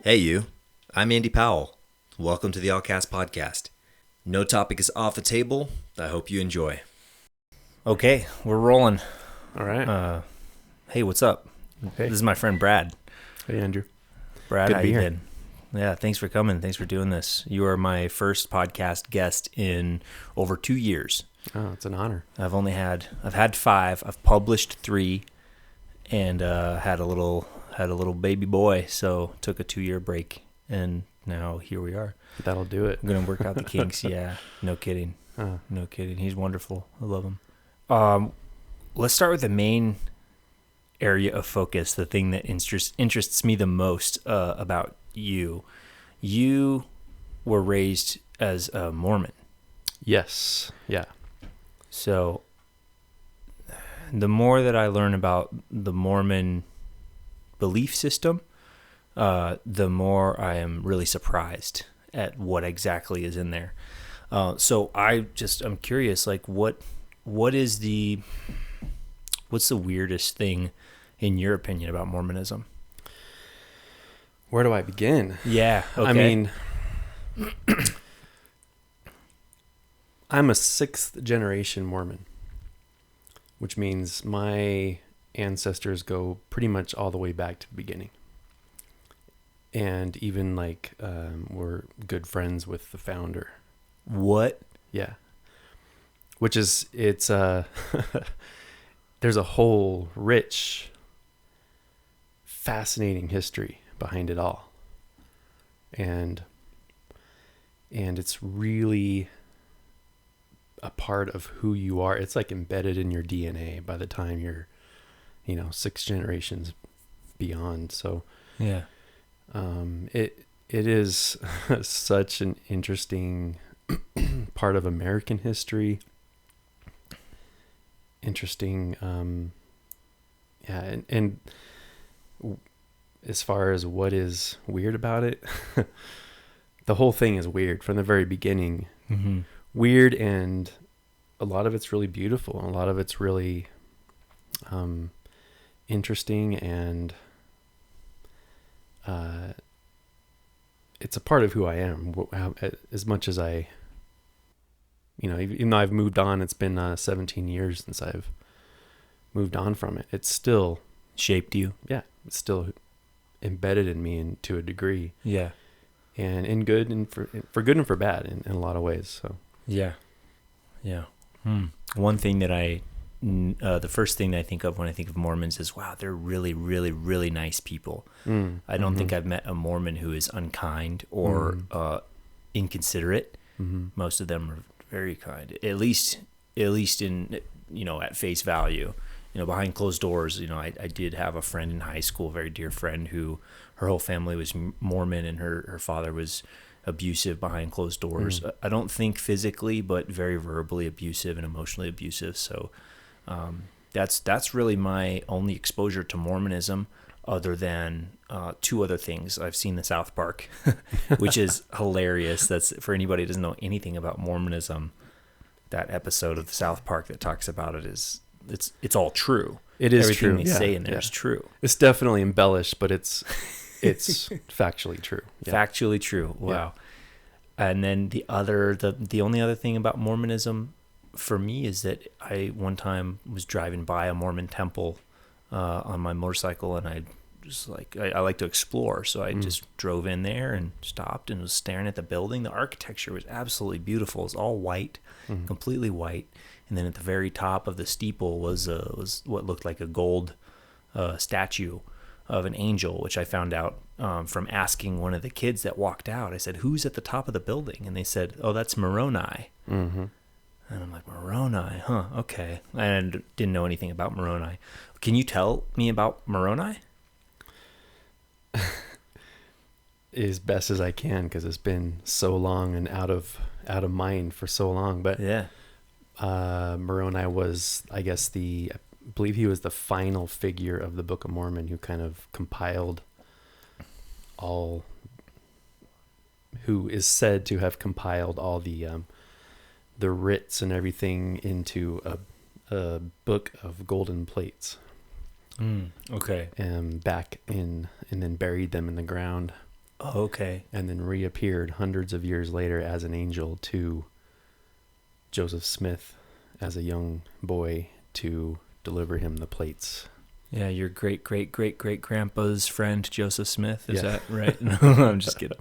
Hey you, I'm Andy Powell. Welcome to the Allcast Podcast. No topic is off the table. I hope you enjoy. Okay, we're rolling. All right. Hey, what's up? Hey. This is my friend Brad. Hey, Andrew. Brad, Good to how be you here. been? Yeah, thanks for coming. Thanks for doing this. You are my first podcast guest in over 2 years. Oh, it's an honor. I've had 5. I've published 3, and had a little baby boy. So took a 2-year break, and now here we are. That'll do it. I'm gonna work out the kinks. Yeah, no kidding. Uh, No kidding. He's wonderful. I love him. Let's start with the main area of focus, the thing that interests me the most about you. You were raised as a Mormon. yes. Yeah. So the more that I learn about the Mormon belief system, the more I am really surprised at what exactly is in there. So I'm curious, like what's the weirdest thing in your opinion about Mormonism? Where do I begin? Yeah. Okay. I mean, I'm a 6th generation Mormon, which means my ancestors go pretty much all the way back to the beginning. And even we're good friends with the founder. What? Yeah. Which is, it's, there's a whole rich, fascinating history behind it all. And it's really a part of who you are. It's like embedded in your DNA by the time you're, 6 generations beyond. So, Yeah. it is such an interesting part of American history. Interesting, and as far as what is weird about it, the whole thing is weird from the very beginning. Mm-hmm. Weird, and a lot of it's really beautiful, and a lot of it's really interesting, and it's a part of who I am. As much as I, even though I've moved on, it's been 17 years since I've moved on from it. It's still Shaped you. yeah, it's still embedded in me to a degree, Yeah. and in good and for good and for bad in a lot of ways. So Yeah. Yeah. One thing that the first thing that I think of when I think of Mormons is, wow, they're really, really, really nice people. I don't think I've met a Mormon who is unkind or inconsiderate. Most of them are very kind, at least in, at face value. Behind closed doors, I did have a friend in high school, a very dear friend, who her whole family was Mormon, and her father was abusive behind closed doors. I don't think physically, but very verbally abusive and emotionally abusive. So that's really my only exposure to Mormonism, other than 2 other things. I've seen the South Park, which is hilarious. That's, for anybody who doesn't know anything about Mormonism, that episode of the South Park that talks about it is it's all true. it is Everything true. they say in there is true. It's definitely embellished, but it's factually true. Yeah. Factually true. Wow. Yeah. And then the only other thing about Mormonism for me is that I one time was driving by a Mormon temple on my motorcycle, and I just I like to explore, so I just drove in there and stopped and was staring at the building. The architecture was absolutely beautiful. It was all white, completely white, and then at the very top of the steeple was what looked like a gold statue of an angel, which I found out from asking one of the kids that walked out. I said, "Who's at the top of the building?" And they said, "Oh, that's Moroni." And I'm like, Moroni, huh? Okay. And didn't know anything about Moroni. Can you tell me about Moroni? As best as I can, because it's been so long and out of mind for so long. But Yeah. Moroni was, I guess, I believe he was the final figure of the Book of Mormon, who kind of compiled who is said to have compiled all the writs and everything into a book of golden plates. Okay. And then buried them in the ground. Okay. and then reappeared hundreds of years later as an angel to Joseph Smith as a young boy to deliver him the plates. Yeah, your great great great great grandpa's friend Joseph Smith. Is Yeah. that right? No, I'm just kidding.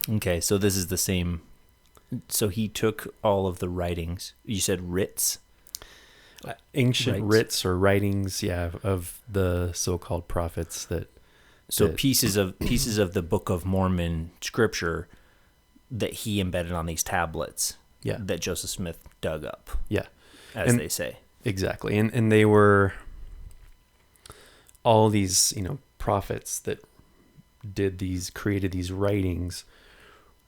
Okay, so this is the same. So he took all of the writings. You said writs. Ancient writs or writings, of the so-called prophets pieces of the Book of Mormon scripture that he embedded on these tablets. Yeah. That Joseph Smith dug up. Yeah. As they say. Exactly. And they were all these, prophets that created these writings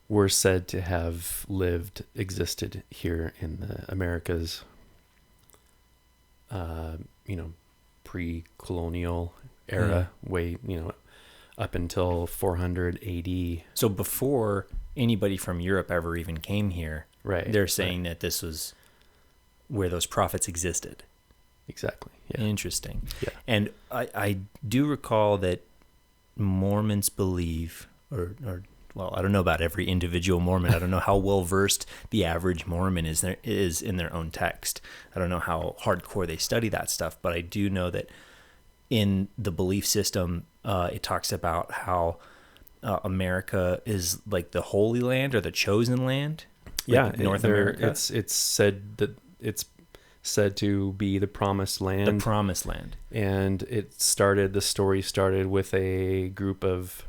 were said to have existed here in the Americas, pre-colonial era, way, up until 400 AD. So before anybody from Europe ever even came here, right? They're saying that this was where those prophets existed. Exactly. Yeah. Interesting. Yeah. And I do recall that Mormons believe, or well, I don't know about every individual Mormon. I don't know how well versed the average Mormon is in their own text. I don't know how hardcore they study that stuff, but I do know that in the belief system, it talks about how America is like the Holy Land or the chosen land. Like North America. It's said that it's said to be the promised land. The promised land. And the story started with a group of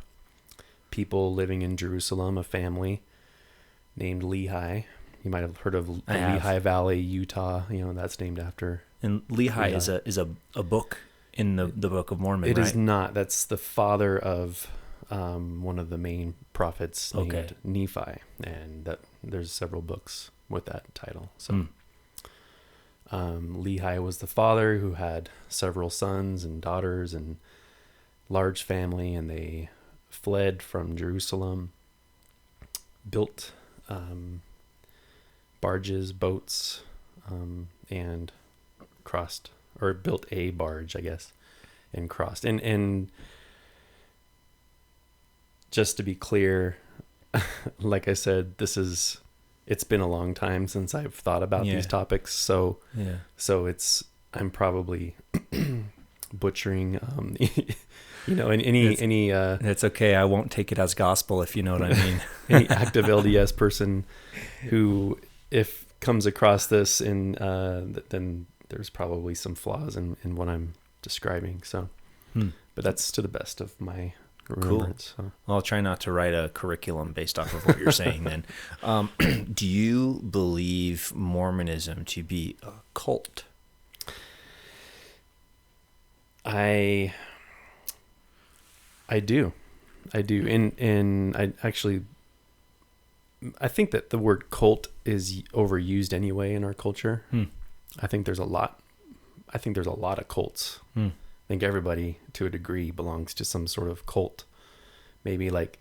people living in Jerusalem, a family named Lehi. You might have heard of Lehigh Valley, Utah. That's named after. And Lehi is a book in the Book of Mormon, It right? is not. That's the father of one of the main prophets named Nephi. And there's several books with that title. So Lehi was the father who had several sons and daughters and large family, and they fled from Jerusalem, built barges, boats, and crossed, or built a barge, I guess, and crossed. And just to be clear, like I said, it's been a long time since I've thought about these topics. So I'm probably butchering, any that's okay. I won't take it as gospel, if you know what I mean. Any active LDS person who, if comes across this, then there's probably some flaws in what I'm describing. So, but that's to the best of my remembrance. Cool. So. Well, I'll try not to write a curriculum based off of what you're saying then. Do you believe Mormonism to be a cult? I do. And I think that the word cult is overused anyway in our culture. I think there's a lot of cults. I think everybody to a degree belongs to some sort of cult, maybe like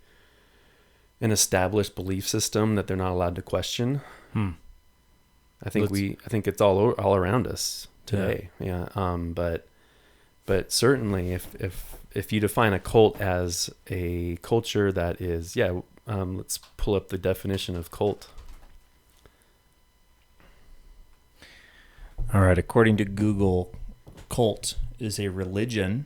an established belief system that they're not allowed to question. I think it's all around us today. Yeah. But certainly if you define a cult as a culture that is, let's pull up the definition of cult. All right. According to Google, cult is a religion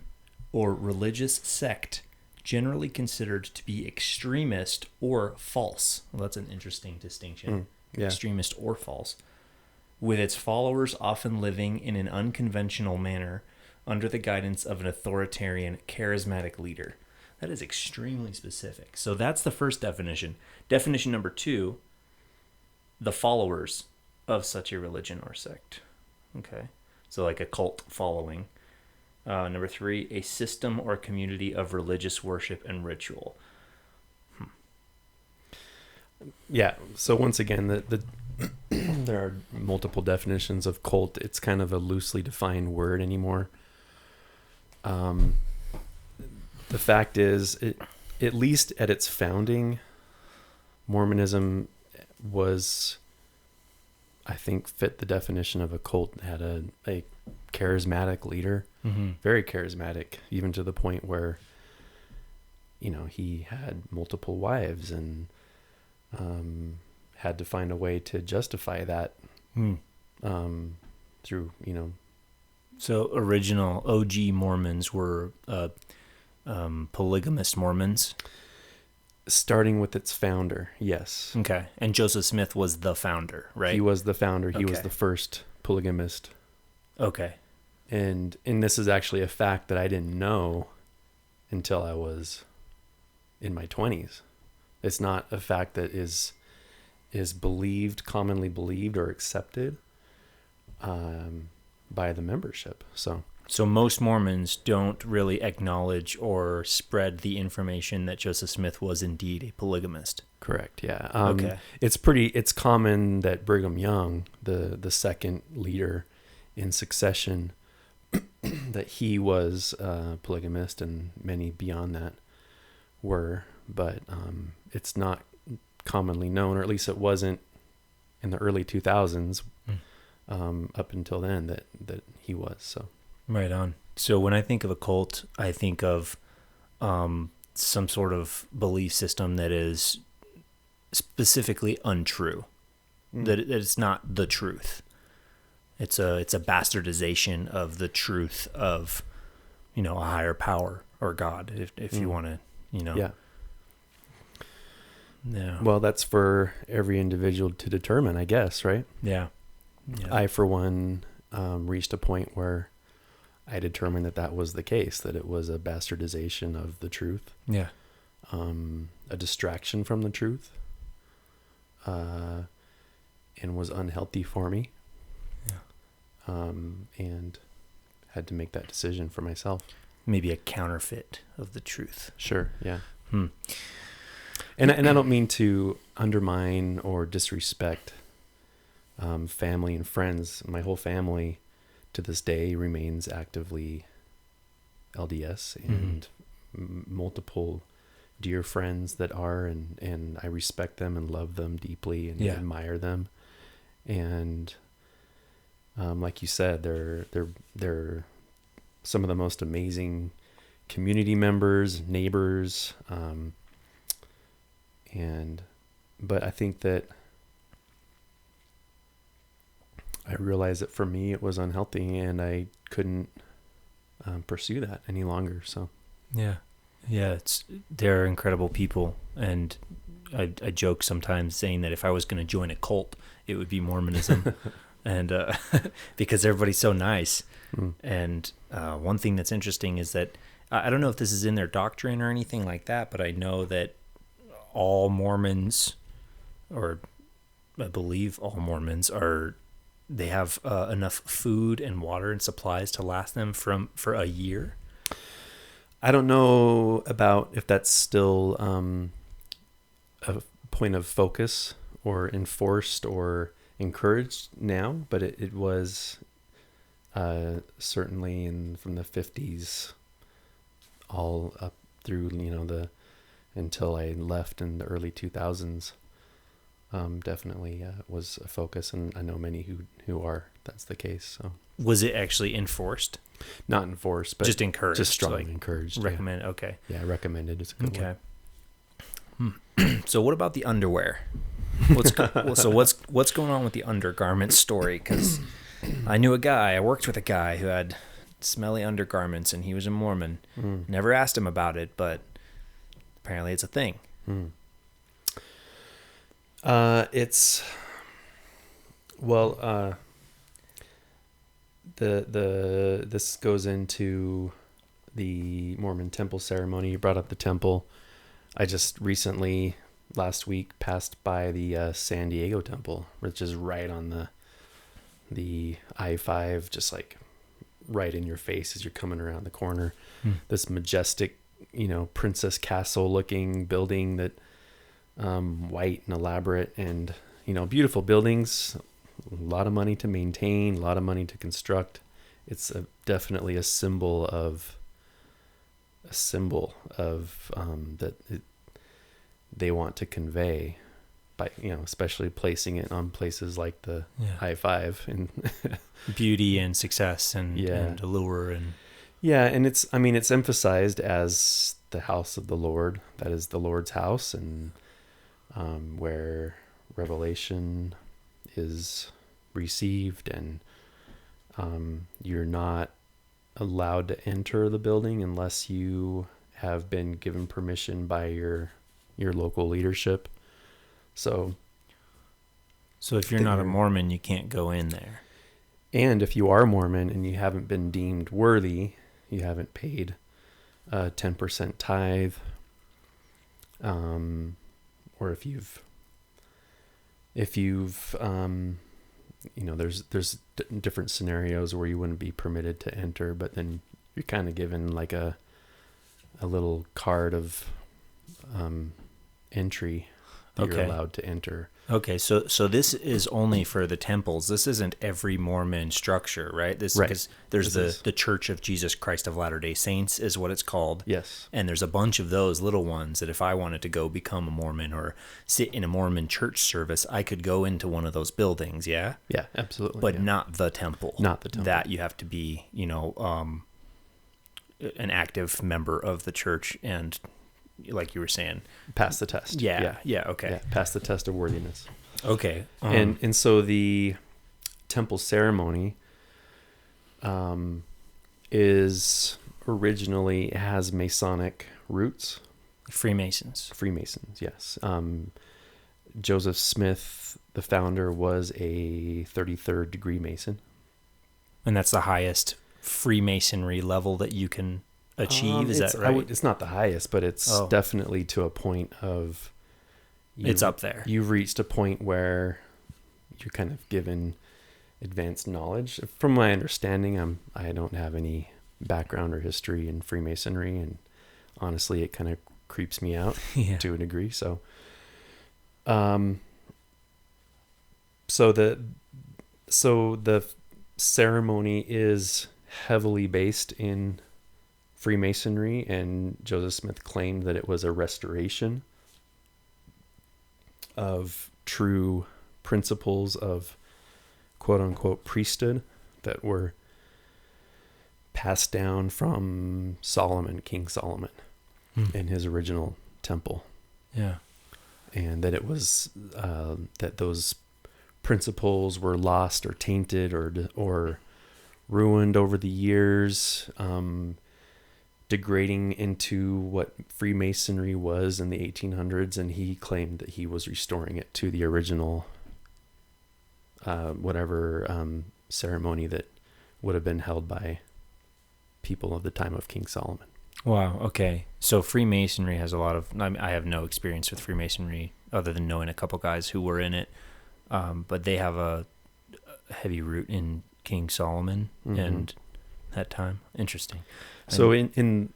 or religious sect generally considered to be extremist or false. Well, that's an interesting distinction. Extremist or false. With its followers often living in an unconventional manner under the guidance of an authoritarian, charismatic leader. That is extremely specific. So that's the first definition. Definition number 2, the followers of such a religion or sect. Okay. So like a cult following. Number 3, a system or community of religious worship and ritual. Yeah. So once again, the there are multiple definitions of cult. It's kind of a loosely defined word anymore. The fact is, at least at its founding, Mormonism was, I think, fit the definition of a cult. It had a charismatic leader, very charismatic, even to the point where he had multiple wives and had to find a way to justify that through, So original OG Mormons were polygamist Mormons. Starting with its founder, yes. Okay. And Joseph Smith was the founder, right? He was the founder. He was Okay. the first polygamist. Okay. And this is actually a fact that I didn't know until I was in my 20s. It's not a fact that is commonly believed or accepted by the membership. So most Mormons don't really acknowledge or spread the information that Joseph Smith was indeed a polygamist. Correct. Yeah. Okay. It's common that Brigham Young, the second leader in succession, that he was a polygamist, and many beyond that were, but it's not commonly known, or at least it wasn't in the early 2000s up until then that he was. So Right on. So when I think of a cult, I think of some sort of belief system that is specifically untrue, that it's not the truth. It's a bastardization of the truth of, a higher power or God, if you want to, yeah. Yeah. Well, that's for every individual to determine, I guess, right? Yeah. I, for one, reached a point where I determined that was the case, that it was a bastardization of the truth. Yeah. A distraction from the truth, and was unhealthy for me. Yeah. And had to make that decision for myself. Maybe a counterfeit of the truth. Sure. Yeah. And I don't mean to undermine or disrespect family and friends. My whole family to this day remains actively LDS, and multiple dear friends that are, and I respect them and love them deeply and admire them. And like you said, they're some of the most amazing community members, neighbors, but I think that I realized that for me it was unhealthy, and I couldn't pursue that any longer. So yeah, they're incredible people, and I joke sometimes saying that if I was going to join a cult, it would be Mormonism, and because everybody's so nice. And one thing that's interesting is that I don't know if this is in their doctrine or anything like that, but I know that all Mormons, or I believe all Mormons, they have enough food and water and supplies to last them for a year. I don't know about if that's still a point of focus or enforced or encouraged now, but it was certainly from the 50s all up through until I left in the early 2000s. Definitely was a focus, and I know many that's the case. So was it actually enforced? Not enforced, but just encouraged, just strongly encouraged. Recommend. Yeah. Okay. Yeah, recommended. It's a good one. So what about the underwear? What's going on with the undergarment story? Because I worked with a guy who had smelly undergarments, and he was a Mormon. Never asked him about it, but apparently it's a thing. This goes into the Mormon temple ceremony. You brought up the temple. I just recently, last week, passed by the San Diego temple, which is right on the I-5, just like right in your face as you're coming around the corner. This majestic, princess castle looking building that white and elaborate, and beautiful buildings, a lot of money to maintain, a lot of money to construct. It's definitely a symbol of that they want to convey by especially placing it on places like the I-5 and beauty and success and allure and and it's emphasized as the house of the Lord. That is the Lord's house, and where revelation is received, and you're not allowed to enter the building unless you have been given permission by your local leadership. So if you're not a Mormon, you can't go in there. And if you are Mormon and you haven't been deemed worthy, you haven't paid a 10% tithe, or if you've there's different scenarios where you wouldn't be permitted to enter, but then you're kind of given like a little card of entry that you're allowed to enter. Okay, so this is only for the temples. This isn't every Mormon structure, right? Because there's the Church of Jesus Christ of Latter-day Saints is what it's called. Yes. And there's a bunch of those little ones that if I wanted to go become a Mormon or sit in a Mormon church service, I could go into one of those buildings, yeah? Yeah, absolutely. But not the temple. Not the temple. That you have to be, an active member of the church and, like you were saying, pass the test. Yeah, okay. Yeah, pass the test of worthiness. Okay. And so the temple ceremony has Masonic roots. Freemasons, yes. Joseph Smith, the founder, was a 33rd degree Mason. And that's the highest Freemasonry level that you can achieve, is that right? It's not the highest, but it's definitely to a point of... It's up there. You've reached a point where you're kind of given advanced knowledge. From my understanding, I don't have any background or history in Freemasonry, and honestly, it kind of creeps me out to a degree. So, the ceremony is heavily based in Freemasonry, and Joseph Smith claimed that it was a restoration of true principles of quote unquote priesthood that were passed down from King Solomon in his original temple. Yeah. And that it was, that those principles were lost or tainted or ruined over the years, degrading into what Freemasonry was in the 1800s, and he claimed that he was restoring it to the original ceremony that would have been held by people of the time of King Solomon. Wow, okay. So Freemasonry has a lot of... I have no experience with Freemasonry other than knowing a couple guys who were in it, but they have a heavy root in King Solomon and that time. Interesting. So in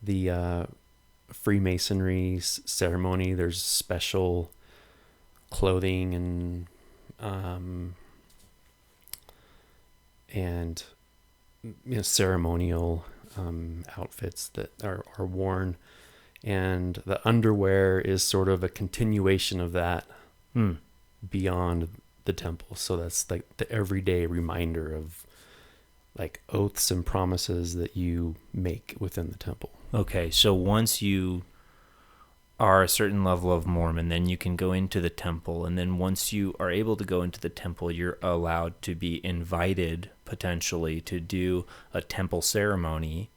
the Freemasonry ceremony, there's special clothing and ceremonial outfits that are worn, and the underwear is sort of a continuation of that beyond the temple. So that's like the everyday reminder of like oaths and promises that you make within the temple. Okay, so once you are a certain level of Mormon, then you can go into the temple, and then once you are able to go into the temple, you're allowed to be invited potentially to do a temple ceremony.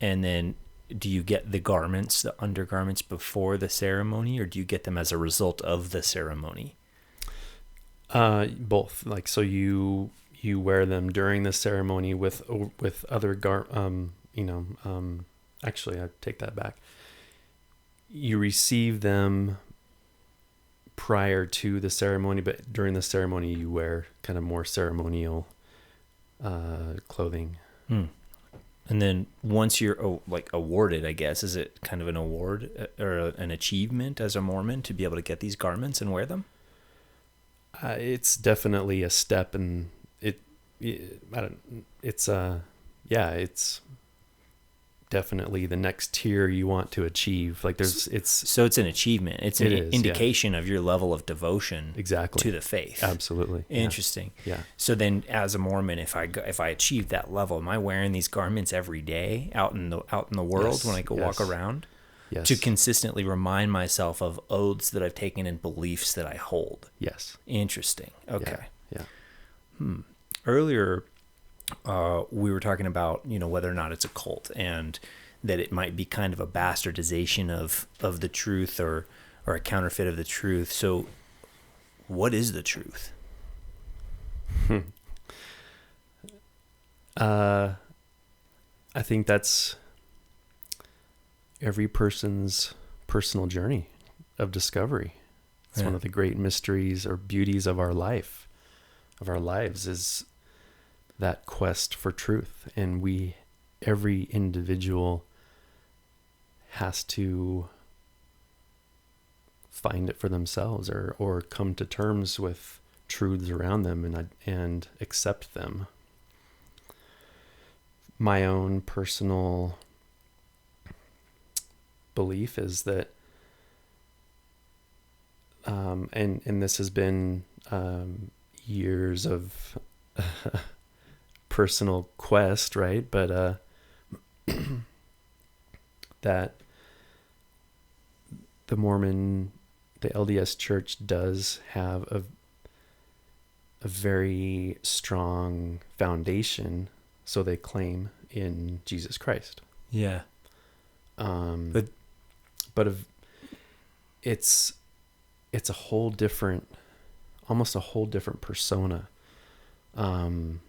And then do you get the garments, the undergarments, before the ceremony, or do you get them as a result of the ceremony? Both. Like, so you wear them during the ceremony with other actually, I take that back. You receive them prior to the ceremony, but during the ceremony you wear kind of more ceremonial clothing. And then once you're awarded, I guess, is it kind of an award or an achievement as a Mormon to be able to get these garments and wear them? It's definitely a step, and it's definitely the next tier you want to achieve. Like So it's an achievement. It's an indication of your level of devotion exactly to the faith. Absolutely. Interesting. Yeah. So then as a Mormon, if I achieve that level, am I wearing these garments every day out in the world Yes, when I go walk around? Yes. To consistently remind myself of oaths that I've taken and beliefs that I hold. Yes. Interesting. Okay. Yeah. Earlier, we were talking about, whether or not it's a cult, and that it might be kind of a bastardization of the truth, or a counterfeit of the truth. So what is the truth? I think that's every person's personal journey of discovery. It's one of the great mysteries or beauties of our life, of our lives, is that quest for truth. And every individual has to find it for themselves, or come to terms with truths around them and accept them. My own personal belief is that, and this has been years of personal quest, right? But that the LDS Church does have a very strong foundation, so they claim, in Jesus Christ. Yeah. But it's a whole different, almost a whole different persona.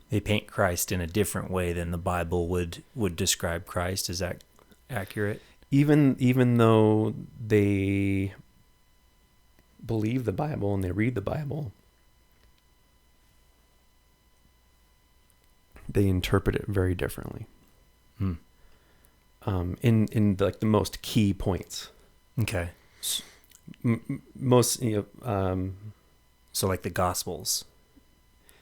They paint Christ in a different way than the Bible would describe Christ. Is that accurate? Even though they believe the Bible and they read the Bible, they interpret it very differently. In like the most key points. Okay. Most, so like the Gospels,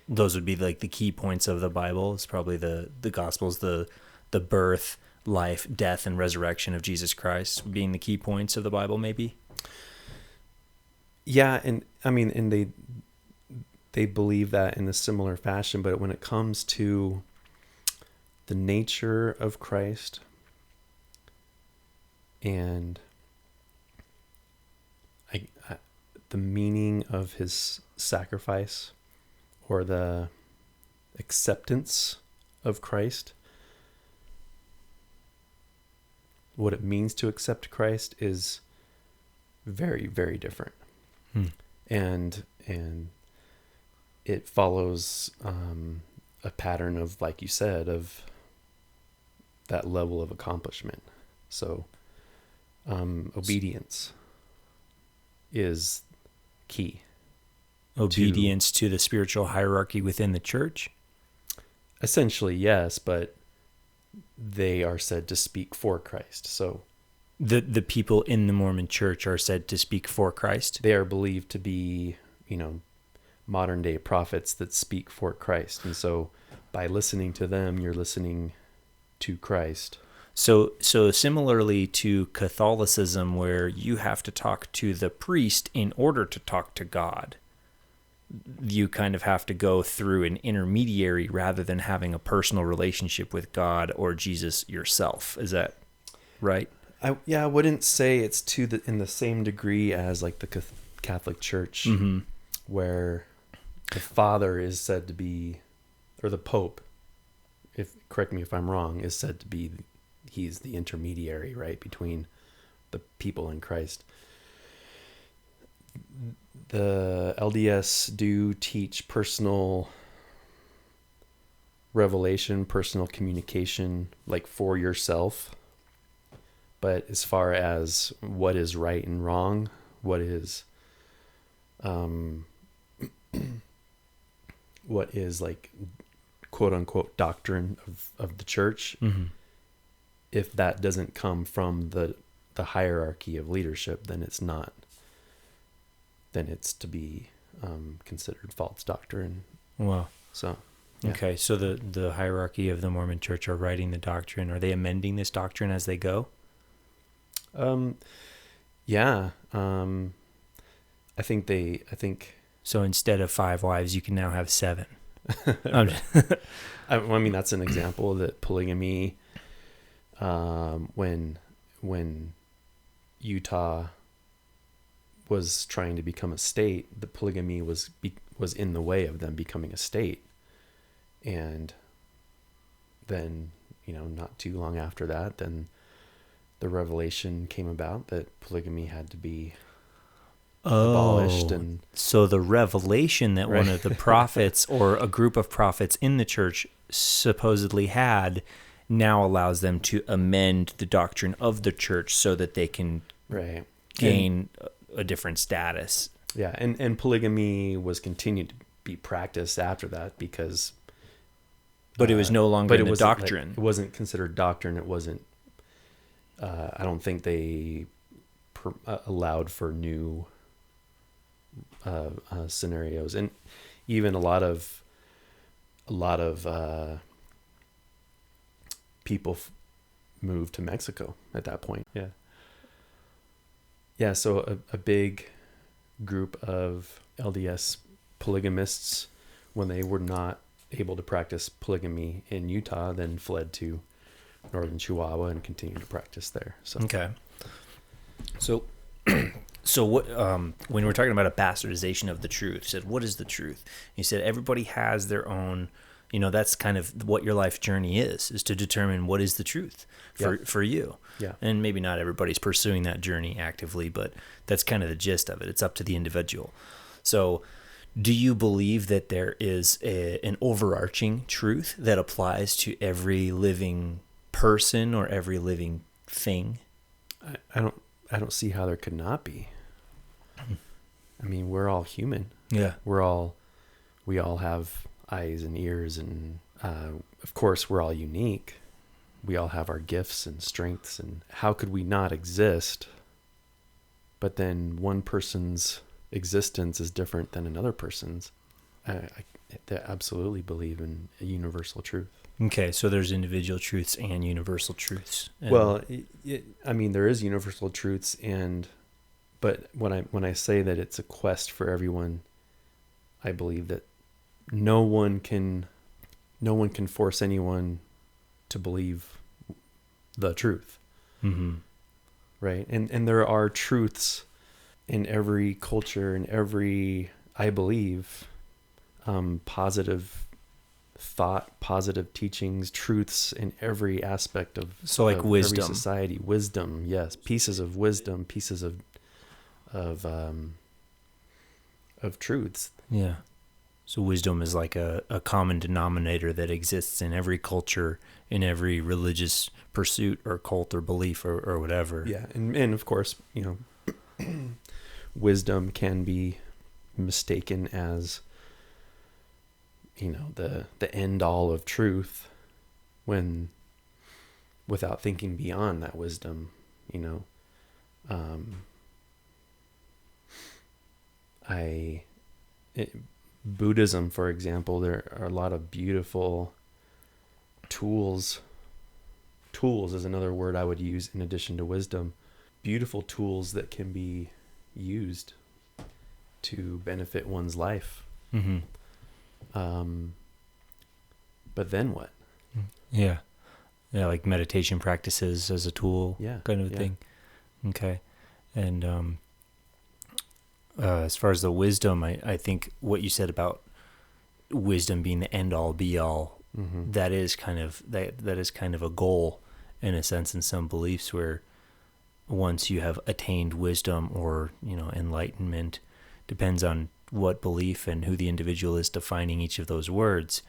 those would be like the key points of the Bible. It's probably the Gospels, the birth, life, death, and resurrection of Jesus Christ being the key points of the Bible, maybe. Yeah, and I mean, and they believe that in a similar fashion, but when it comes to the nature of Christ and the meaning of his sacrifice, or the acceptance of Christ, what it means to accept Christ is very, very different. And it follows a pattern of, like you said, of that level of accomplishment. So obedience is key. Obedience to the spiritual hierarchy within the church? Essentially, yes, but they are said to speak for Christ. So the people in the Mormon church are said to speak for Christ? They are believed to be, modern day prophets that speak for Christ. And so by listening to them, you're listening to Christ. So similarly to Catholicism, where you have to talk to the priest in order to talk to God, you kind of have to go through an intermediary rather than having a personal relationship with God or Jesus yourself. Is that right? I wouldn't say it's in the same degree as like the Catholic Church, where the Father is said to be, or the Pope, correct me if I'm wrong, is said to be, he's the intermediary, right, between the people and Christ. The LDS do teach personal revelation, personal communication, like for yourself. But as far as what is right and wrong, what is like quote unquote doctrine of the church, if that doesn't come from the hierarchy of leadership, then it's not. Then it's to be considered false doctrine. Wow. So Yeah. Okay, so the hierarchy of the Mormon Church are writing the doctrine. Are they amending this doctrine as they go? Yeah. I think So instead of 5 wives, you can now have 7. I mean, that's an example that polygamy, when Utah was trying to become a state, the polygamy was in the way of them becoming a state. And then, not too long after that, then the revelation came about that polygamy had to be abolished. And so the revelation that Right. one of the prophets or a group of prophets in the church supposedly had now allows them to amend the doctrine of the church so that they can right. gain a different status. Yeah, and polygamy was continued to be practiced after that because... But it was no longer in the wasn't, doctrine. it wasn't considered doctrine. It wasn't... I don't think they allowed for new scenarios. And even a lot of people moved to Mexico at that point. Yeah. Yeah, so a big group of LDS polygamists, when they were not able to practice polygamy in Utah, then fled to northern Chihuahua and continued to practice there. So Okay. So what? When we're talking about a bastardization of the truth, you said, what is the truth? You said everybody has their own. That's kind of what your life journey is to determine what is the truth for you. Yeah. And maybe not everybody's pursuing that journey actively, but that's kind of the gist of it. It's up to the individual. So do you believe that there is an overarching truth that applies to every living person or every living thing? I don't see how there could not be. I mean, we're all human. Yeah. We all have eyes and ears, and of course we're all unique. We all have our gifts and strengths, and how could we not exist? But then one person's existence is different than another person's. I absolutely believe in a universal truth. Okay, so there's individual truths and universal truths. Well, I mean, there is universal truths, but when I say that it's a quest for everyone, I believe that no one can force anyone to believe the truth. Mm-hmm. Right? And there are truths in every culture, in every, I believe, positive thought, positive teachings, truths in every aspect of wisdom, every society. Wisdom, yes, pieces of wisdom, pieces of truths. Yeah. So wisdom is like a common denominator that exists in every culture, in every religious pursuit or cult or belief or whatever. Yeah, and of course, wisdom can be mistaken as the end all of truth, when without thinking beyond that wisdom, Buddhism, for example, there are a lot of beautiful tools. Tools is another word I would use in addition to wisdom. Beautiful tools that can be used to benefit one's life. Mm-hmm. But then what? Yeah. Yeah, like meditation practices as a tool, kind of thing. Okay. And as far as the wisdom, I think what you said about wisdom being the end all be all, mm-hmm. that is kind of a goal in a sense in some beliefs, where once you have attained wisdom or enlightenment, depends on what belief and who the individual is defining each of those words.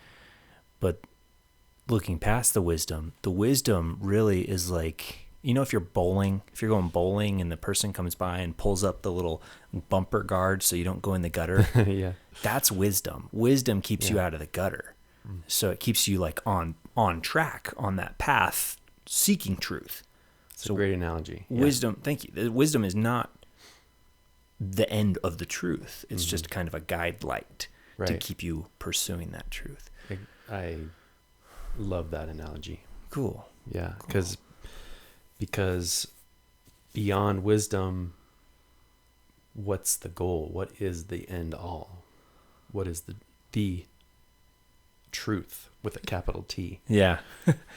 But looking past the wisdom really is like, if you're going bowling and the person comes by and pulls up the little bumper guard so you don't go in the gutter. Yeah. That's wisdom. Wisdom keeps you out of the gutter. Mm. So it keeps you like on track, on that path, seeking truth. It's a great analogy. Wisdom, thank you. Wisdom is not the end of the truth. It's mm-hmm. just kind of a guide light right. to keep you pursuing that truth. I love that analogy. Cool. Yeah, because beyond wisdom, what's the goal? What is the end all? What is the truth with a capital T? Yeah.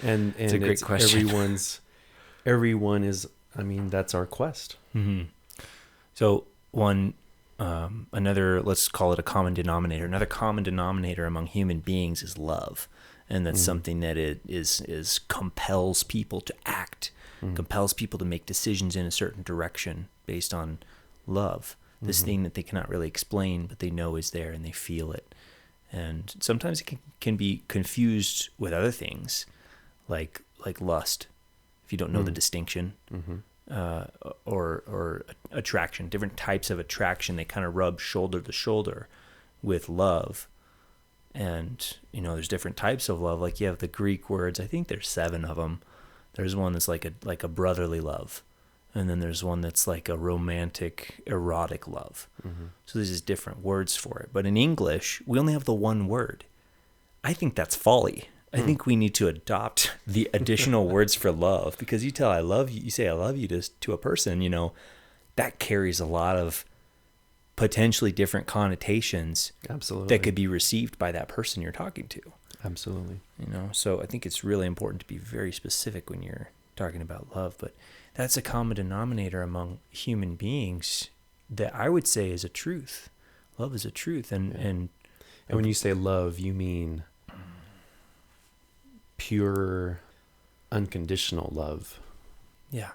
And It's a great question. everyone is, I mean, that's our quest. Mm-hmm. So another, let's call it a common denominator. Another common denominator among human beings is love. And that's something that it is compels people to act, compels people to make decisions in a certain direction based on love. This thing that they cannot really explain, but they know is there and they feel it. And sometimes it can be confused with other things, like lust, if you don't know the distinction, or attraction. Different types of attraction, they kind of rub shoulder to shoulder with love. And, there's different types of love. Like you have the Greek words, I think there's 7 of them. There's one that's like a brotherly love. And then there's one that's like a romantic, erotic love. So there's just different words for it. But in English, we only have the one word. I think that's folly. I think we need to adopt the additional words for love, because you say I love you to a person, that carries a lot of potentially different connotations. Absolutely. That could be received by that person you're talking to. Absolutely. So I think it's really important to be very specific when you're talking about love, but that's a common denominator among human beings that I would say is a truth. Love is a truth. And when you say love, you mean pure, unconditional love. Yeah.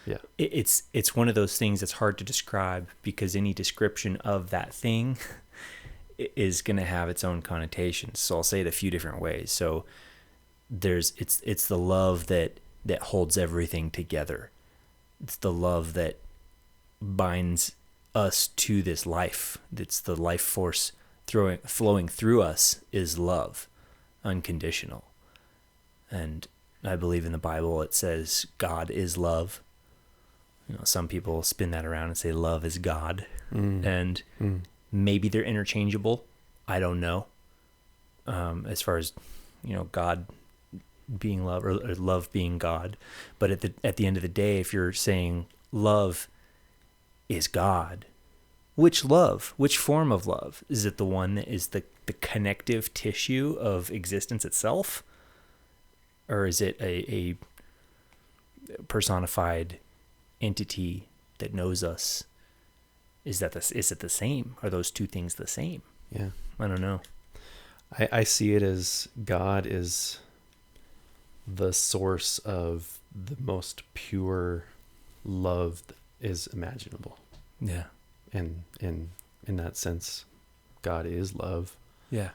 Yeah. It's one of those things that's hard to describe, because any description of that thing is going to have its own connotations. So I'll say it a few different ways. So it's the love that holds everything together. It's the love that binds us to this life. It's the life force flowing through us is love, unconditional. And I believe in the Bible it says God is love. Some people spin that around and say love is God. And maybe they're interchangeable. I don't know. As far as, God being love or love being God. But at the end of the day, if you're saying love is God, which form of love? Is it the one that is the connective tissue of existence itself? Or is it a personified entity that knows us? Is it the same? Are those two things the same? Yeah. I don't know. I see it as God is the source of the most pure love that is imaginable. Yeah. And in that sense, God is love. Yeah.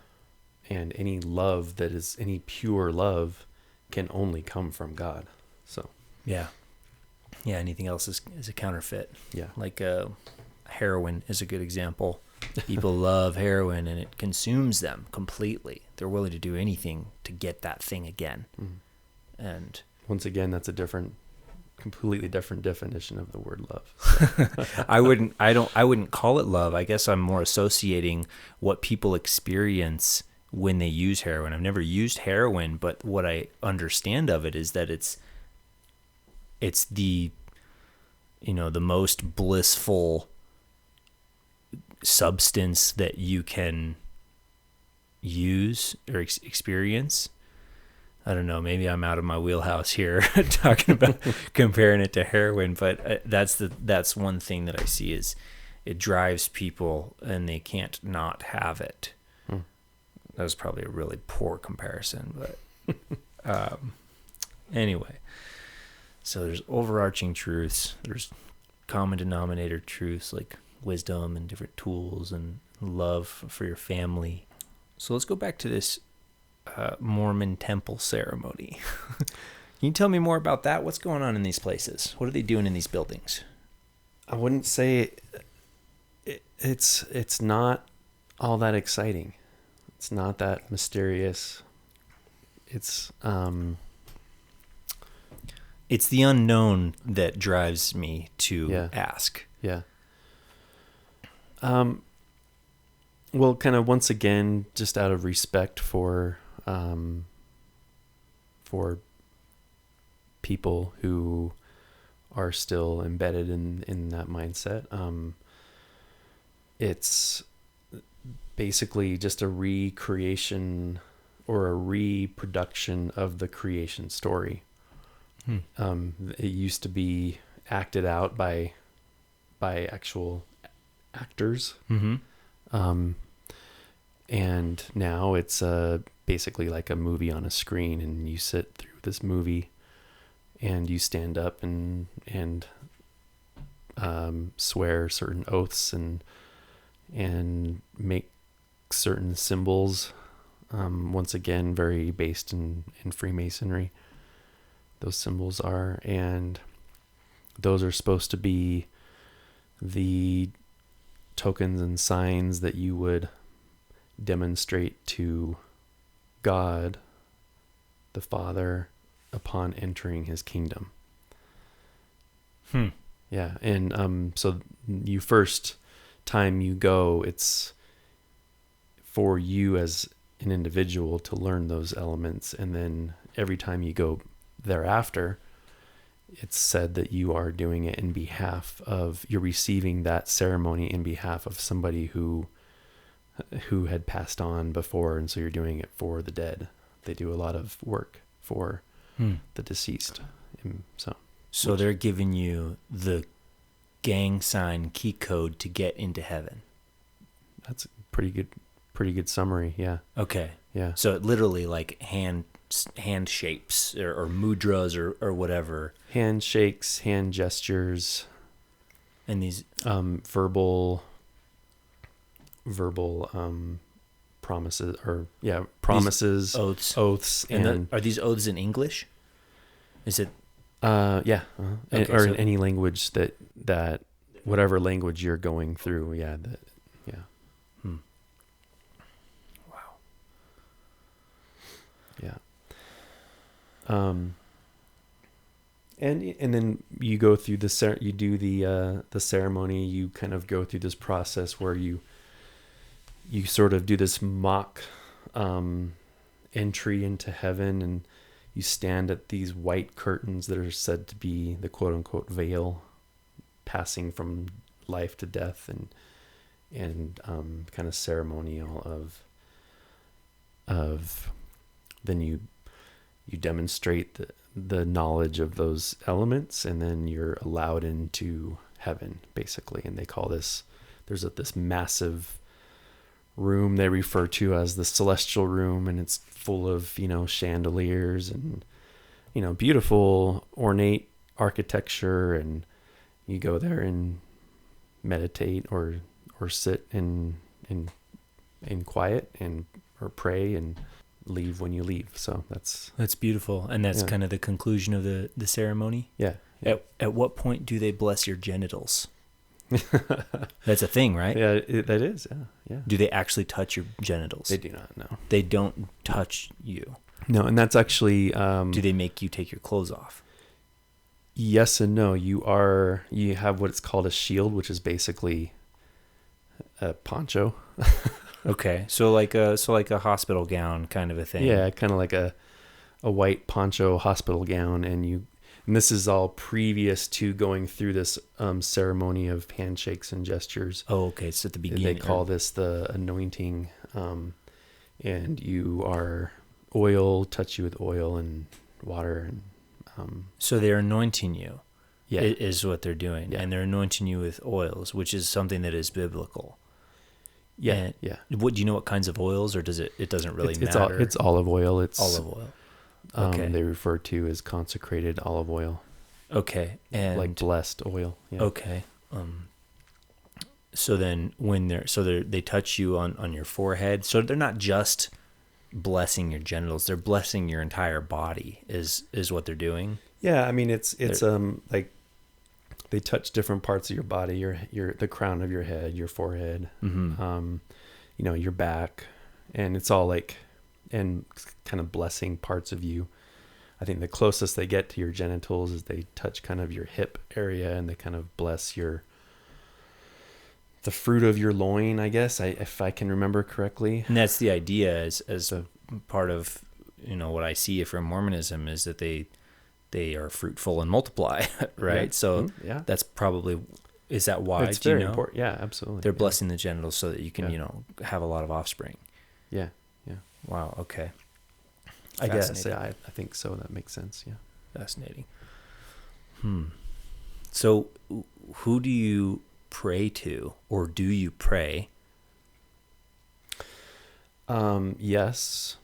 And any love that is any pure love can only come from God. So. Yeah. Yeah. Anything else is a counterfeit. Yeah. Like heroin is a good example. People love heroin and it consumes them completely. They're willing to do anything to get that thing again. And once again, that's a completely different definition of the word love. I wouldn't call it love. I guess I'm more associating what people experience when they use heroin. I've never used heroin, but what I understand of it is that it's the the most blissful substance that you can use or experience. I don't know, maybe I'm out of my wheelhouse here talking about comparing it to heroin, but that's one thing that I see is it drives people and they can't not have it. That was probably a really poor comparison, but anyway. So there's overarching truths, there's common denominator truths like wisdom and different tools and love for your family. So let's go back to this Mormon temple ceremony. Can you tell me more about that? What's going on in these places? What are they doing in these buildings? I wouldn't say it's not all that exciting. It's not that mysterious. It's the unknown that drives me to ask. Yeah. Well, kind of once again, just out of respect for for people who are still embedded in that mindset. It's basically just a recreation or a reproduction of the creation story. It used to be acted out by actual actors. And now it's basically like a movie on a screen, and you sit through this movie and you stand up and swear certain oaths and make certain symbols. Once again, very based in Freemasonry. Those symbols are, and those are supposed to be the tokens and signs that you would demonstrate to God, the Father, upon entering his kingdom. Yeah. And so you first time you go, it's for you as an individual to learn those elements, and then every time you go thereafter, it's said that you are doing it in behalf of, you're receiving that ceremony in behalf of somebody who had passed on before, and so you're doing it for the dead. They do a lot of work for the deceased. So they're giving you the gang sign key code to get into heaven. That's a pretty good summary. Yeah. Okay. Yeah. So it literally like hand shapes or mudras or whatever. Handshakes, hand gestures, and these verbal promises, promises, oaths, and are these oaths in English? Is it? Yeah, okay, or in any language that whatever language you're going through. Yeah, Wow. Yeah. And then you go through the ceremony. You kind of go through this process where you sort of do this mock entry into heaven, and you stand at these white curtains that are said to be the quote unquote veil passing from life to death, and kind of ceremonial of then you demonstrate the knowledge of those elements, and then you're allowed into heaven basically. And they call this, there's this massive room they refer to as the celestial room, and it's full of chandeliers and beautiful ornate architecture, and you go there and meditate or sit in quiet or pray and leave when you leave. So that's beautiful. And that's kind of the conclusion of the ceremony. Yeah. At what point do they bless your genitals? That's a thing, right? Yeah, that is. Yeah. Do they actually touch your genitals? They do not. No, they don't touch you. No, and that's actually. Do they make you take your clothes off? Yes and no. You have what's called a shield, which is basically a poncho. Okay, so like a hospital gown kind of a thing. Yeah, kind of like a white poncho hospital gown, and this is all previous to going through this ceremony of handshakes and gestures. Oh, okay. So at the beginning, they call this the anointing, and you are touch you with oil and water, and so they're anointing you. Yeah, is what they're doing, yeah. And they're anointing you with oils, which is something that is biblical. Yeah, and yeah. What do you know? What kinds of oils, or does it? It doesn't really matter. It's olive oil. It's olive oil. Okay. They refer to as consecrated olive oil. Okay, and like blessed oil. Yeah. Okay. So then, when they touch you on your forehead. So they're not just blessing your genitals; they're blessing your entire body. Is what they're doing. Yeah, I mean it's like they touch different parts of your body, the crown of your head, your forehead, your back, and it's all like, and kind of blessing parts of you. I think the closest they get to your genitals is they touch kind of your hip area, and they kind of bless the fruit of your loin, I guess, if I can remember correctly. And that's the idea, as part of, what I see from Mormonism is that they are fruitful and multiply, right? Yeah. So Yeah. that's probably, is that why? It's Do you very know? important. Yeah, absolutely. They're blessing the genitals so that you can, Yeah. have a lot of offspring. Yeah. Yeah. Wow. Okay. I guess. Fascinating. Yeah, I think so. That makes sense. Yeah. Fascinating. So who do you pray to, or do you pray? Yes,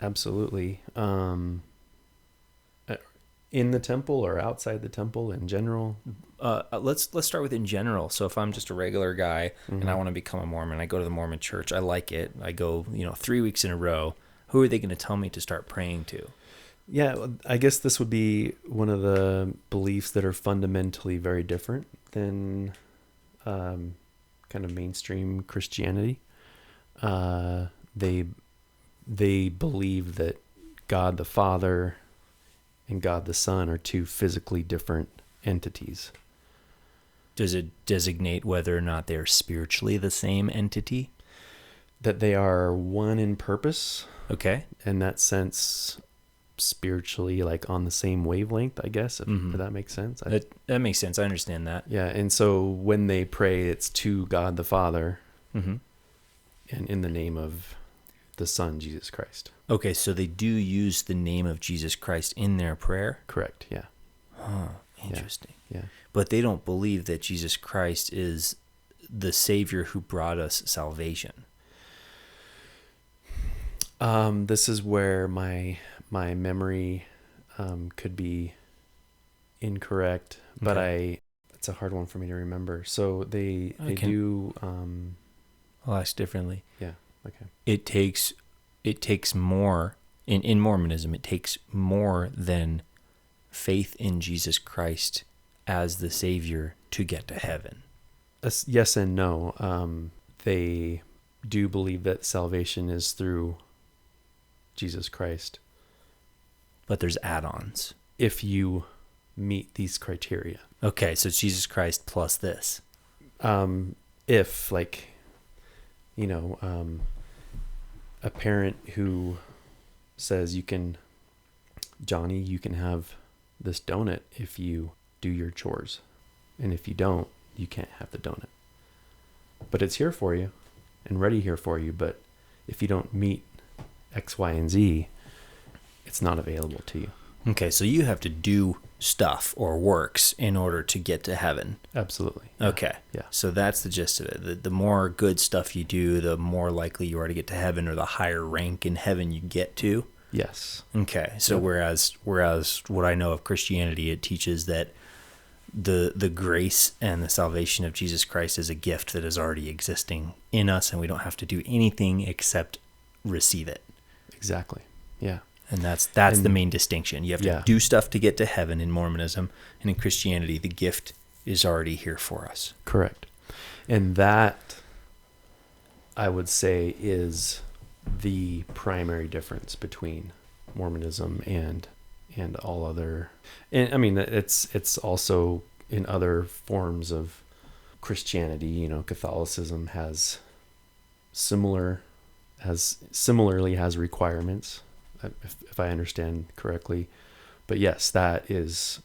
absolutely. In the temple or outside the temple in general? Let's start with in general. So if I'm just a regular guy and I want to become a Mormon, I go to the Mormon church. I like it. I go, 3 weeks in a row. Who are they going to tell me to start praying to? Yeah, I guess this would be one of the beliefs that are fundamentally very different than kind of mainstream Christianity. They believe that God the Father and God the Son are two physically different entities. Does it designate whether or not they're spiritually the same entity? That they are one in purpose. Okay. In that sense, spiritually, like on the same wavelength, I guess, if that makes sense. That makes sense. I understand that. Yeah, and so when they pray, it's to God the Father, and in the name of the Son, Jesus Christ. Okay, so they do use the name of Jesus Christ in their prayer? Correct, yeah. Huh, interesting. Yeah. But they don't believe that Jesus Christ is the Savior who brought us salvation. This is where my memory could be incorrect, but it's a hard one for me to remember. So they do. I'll ask differently. Yeah. Okay. It takes more in Mormonism. It takes more than faith in Jesus Christ as the Savior to get to heaven. Yes and no. They do believe that salvation is through Jesus Christ, but there's add-ons if you meet these criteria. Okay, so it's Jesus Christ plus this. If a parent who says you can have this donut if you do your chores, and if you don't, you can't have the donut. But it's here for you and ready here for you. But if you don't meet X, Y, and Z, it's not available to you. Okay, so you have to do stuff or works in order to get to heaven. Absolutely. Okay. Yeah. So that's the gist of it. The more good stuff you do, the more likely you are to get to heaven, or the higher rank in heaven you get to. Yes. Okay. So whereas what I know of Christianity, it teaches that the grace and the salvation of Jesus Christ is a gift that is already existing in us, and we don't have to do anything except receive it. Exactly. Yeah. And that's the main distinction. You have to do stuff to get to heaven in Mormonism, and in Christianity, the gift is already here for us. Correct. And that, I would say, is the primary difference between Mormonism and all other. And I mean, it's also in other forms of Christianity. Catholicism similarly has requirements, if I understand correctly. But yes, that is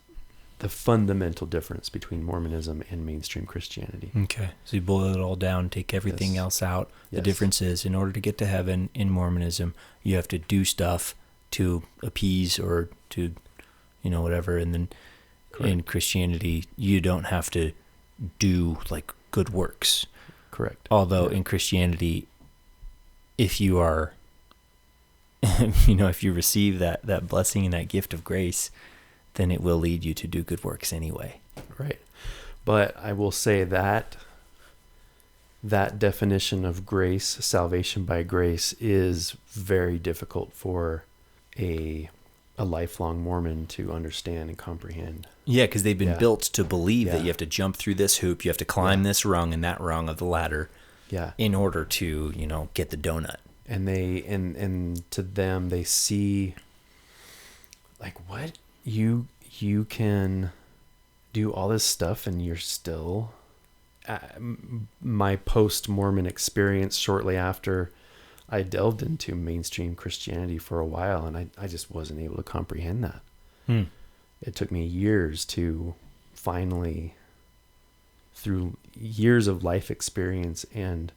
the fundamental difference between Mormonism and mainstream Christianity. Okay. So you boil it all down, take everything else out. The difference is, in order to get to heaven in Mormonism, you have to do stuff to appease or to, whatever. And then in Christianity, you don't have to do like good works. Correct. Although in Christianity, if you are, if you receive that blessing and that gift of grace, then it will lead you to do good works anyway. Right. But I will say that definition of grace, salvation by grace, is very difficult for a lifelong Mormon to understand and comprehend. Yeah, because they've been built to believe that you have to jump through this hoop, you have to climb this rung and that rung of the ladder in order to, get the donut. And and to them, they see, like, what? You can do all this stuff and you're still... my post-Mormon experience shortly after I delved into mainstream Christianity for a while, and I just wasn't able to comprehend that. Hmm. It took me years to finally, through years of life experience and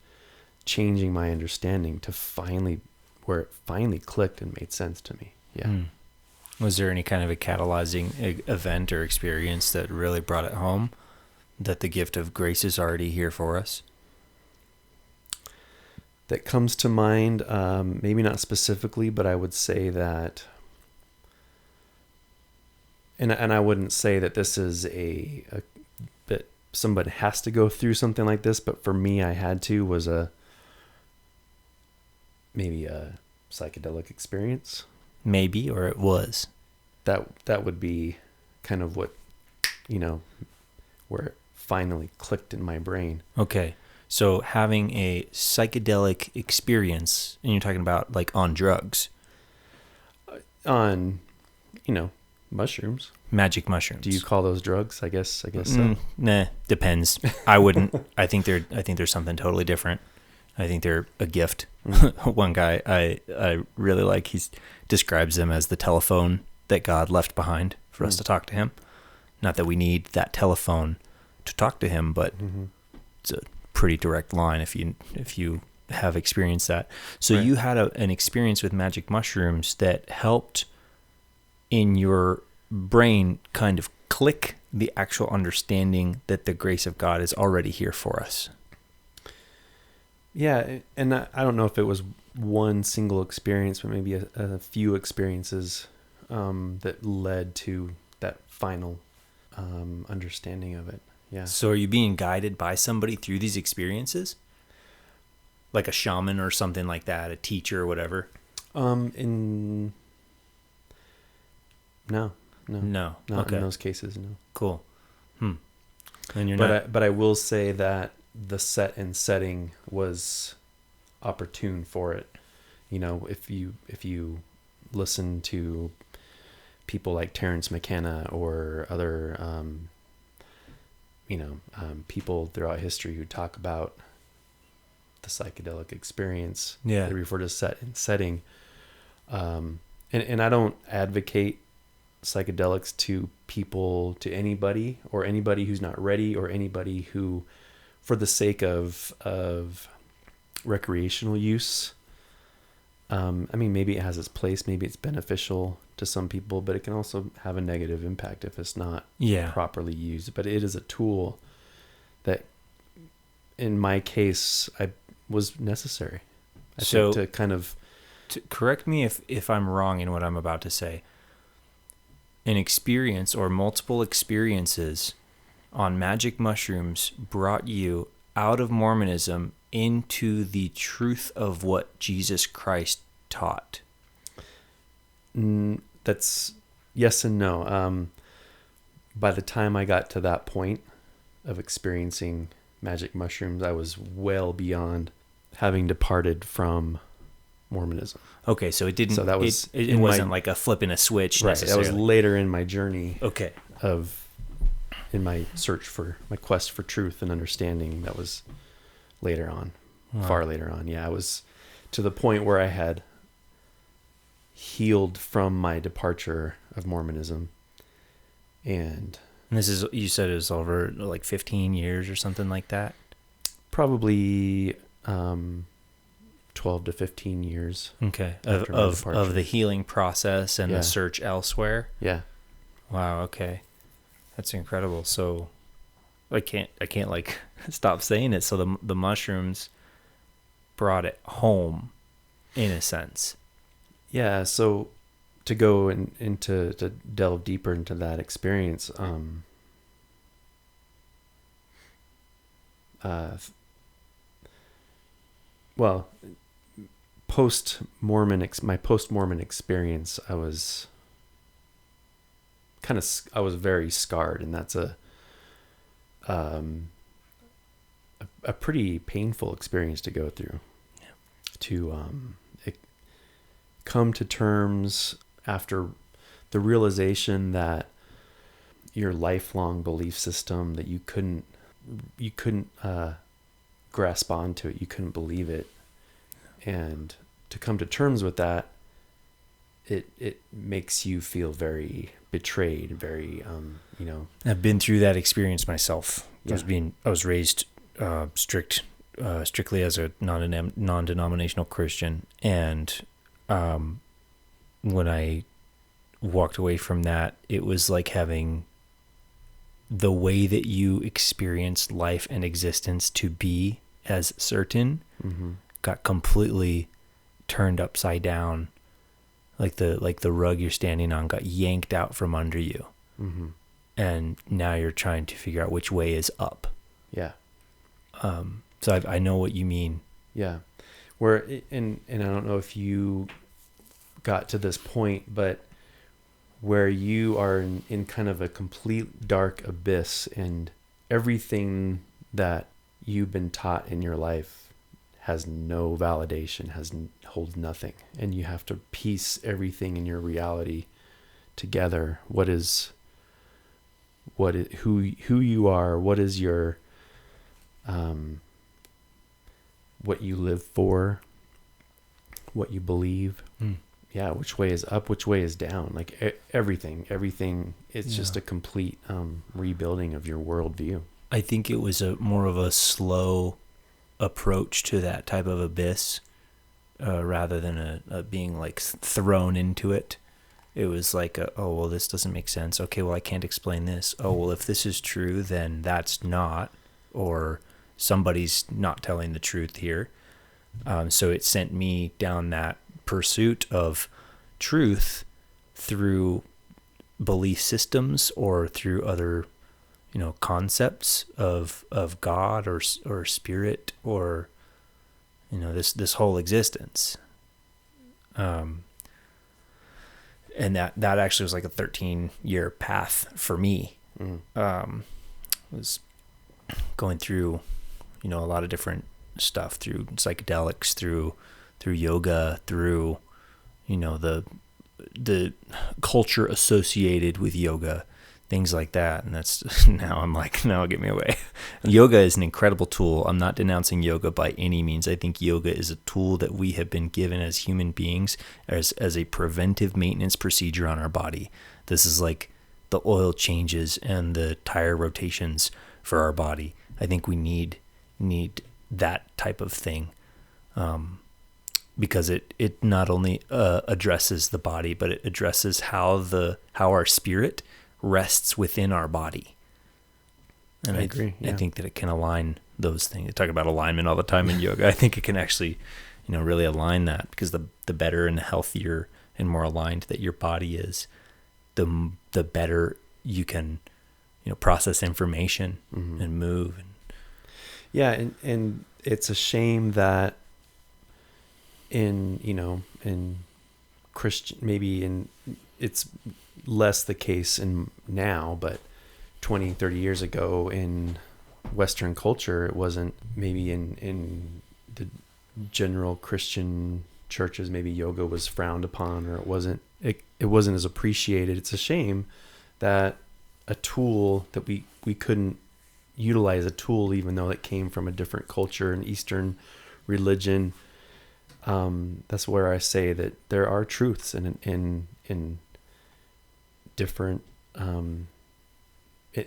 changing my understanding, to finally, where it finally clicked and made sense to me. Yeah. Hmm. Was there any kind of a catalyzing event or experience that really brought it home that the gift of grace is already here for us? That comes to mind, maybe not specifically, but I would say that, and I wouldn't say that this is that somebody has to go through something like this, but for me, I had to, was maybe a psychedelic experience. Maybe, or it was. That would be kind of what, where it finally clicked in my brain. Okay. So having a psychedelic experience, and you're talking about like on drugs. On, mushrooms. Magic mushrooms. Do you call those drugs? I guess so. Nah, depends. I wouldn't. I think they're something totally different. I think they're a gift. One guy I really like, he describes them as the telephone that God left behind for us to talk to him. Not that we need that telephone to talk to him, but it's a pretty direct line if you have experienced that. So right. You had an experience with magic mushrooms that helped in your brain kind of click the actual understanding that the grace of God is already here for us. Yeah, and I don't know if it was one single experience, but maybe a few experiences that led to that final understanding of it. Yeah. So are you being guided by somebody through these experiences? Like a shaman or something like that, a teacher or whatever? No. Not okay. In those cases, no. Cool. And you're but I will say that the setting was opportune for it. If you listen to people like Terence McKenna or other people throughout history who talk about the psychedelic experience, they refer to setting. And I don't advocate psychedelics to anybody who's not ready, or anybody who, for the sake of recreational use. Maybe it has its place, maybe it's beneficial to some people, but it can also have a negative impact if it's not properly used. But it is a tool that, in my case, was necessary. I think to kind of... correct me if I'm wrong in what I'm about to say. An experience or multiple experiences on magic mushrooms brought you out of Mormonism into the truth of what Jesus Christ taught. That's yes and no. By the time I got to that point of experiencing magic mushrooms, I was well beyond having departed from Mormonism. Okay, so it didn't. So that was it wasn't like a flipping a switch. Right. Necessarily. That was later in my journey. Okay. In my my quest for truth and understanding. That was later on, far later on. Yeah, I was to the point where I had healed from my departure of Mormonism, and this is, you said it was over like 15 years or something like that. Probably 12 to 15 years. Okay. Of the healing process and the search elsewhere. Yeah. Wow. Okay. That's incredible. So I can't like stop saying it. So the mushrooms brought it home in a sense. Yeah. So to go to delve deeper into that experience, my post-Mormon experience, I was very scarred, and that's a pretty painful experience to go through. Yeah. To come to terms after the realization that your lifelong belief system, that you couldn't grasp onto it, you couldn't believe it, and to come to terms with that, it makes you feel very betrayed, very I've been through that experience myself. Yeah. I was raised strictly as a non-denominational Christian, and when I walked away from that, it was like having the way that you experience life and existence to be as certain got completely turned upside down, like the rug you're standing on got yanked out from under you, and now you're trying to figure out which way is up. Yeah. So I know what you mean. Yeah. Where and I don't know if you got to this point, but where you are in kind of a complete dark abyss, and everything that you've been taught in your life has no validation, holds nothing, and you have to piece everything in your reality together. Who you are, what is your what you live for, what you believe. Yeah, which way is up, which way is down, like everything. It's just a complete rebuilding of your worldview. I think it was more of a slow approach to that type of abyss, rather than a being like thrown into it. It was like, oh, well, this doesn't make sense. Okay, well, I can't explain this. Oh, well, if this is true, then that's not, or somebody's not telling the truth here. So it sent me down that pursuit of truth through belief systems or through other, concepts of God or spirit, or, this whole existence. And that actually was like a 13-year path for me. Was going through, a lot of different stuff, through psychedelics, through yoga, through, the culture associated with yoga, things like that. And that's now I'm like, no, get me away. Yoga is an incredible tool. I'm not denouncing yoga by any means. I think yoga is a tool that we have been given as human beings as a preventive maintenance procedure on our body. This is like the oil changes and the tire rotations for our body. I think we need that type of thing, because it not only addresses the body, but it addresses how our spirit rests within our body. And I agree. Yeah. I think that it can align those things. They talk about alignment all the time in yoga. I think it can actually, really align that, because the better and the healthier and more aligned that your body is, the better you can, process information and move. Yeah, and it's a shame that in Christian, it's less the case in now, but 20, 30 years ago in Western culture, it wasn't. Maybe in the general Christian churches, maybe yoga was frowned upon, or it wasn't as appreciated. It's a shame that a tool that we couldn't utilize, a tool even though it came from a different culture, an Eastern religion. That's where I say that there are truths in different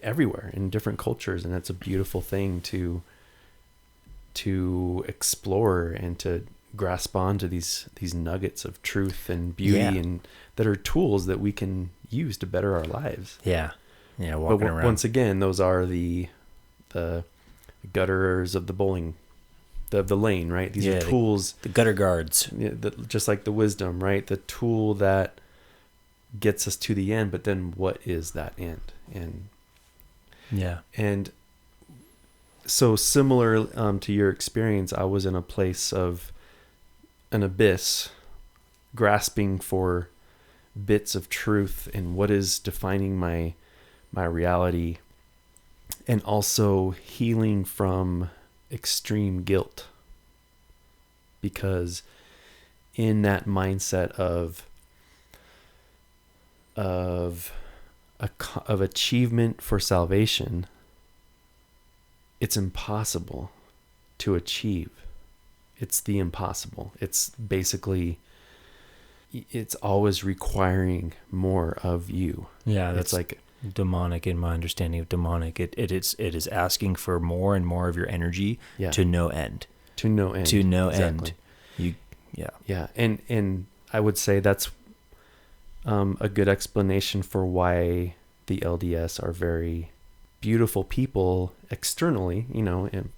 everywhere in different cultures, and that's a beautiful thing to explore and to grasp onto these nuggets of truth and beauty, and that are tools that we can use to better our lives. Walking around. Once again, those are the gutterers of the bowling, the lane, right? These are tools, the gutter guards, just like the wisdom, right? The tool that gets us to the end, but then what is that end? And so similar to your experience, I was in a place of an abyss, grasping for bits of truth and what is defining my reality, and also healing from extreme guilt, because in that mindset of achievement for salvation, it's impossible to achieve It's the impossible. It's basically, it's always requiring more of you. Yeah, that's it's like demonic in my understanding of demonic. It is asking for more and more of your energy to no end. To no end. To no exactly. end. Yeah. And I would say that's a good explanation for why the LDS are very beautiful people externally,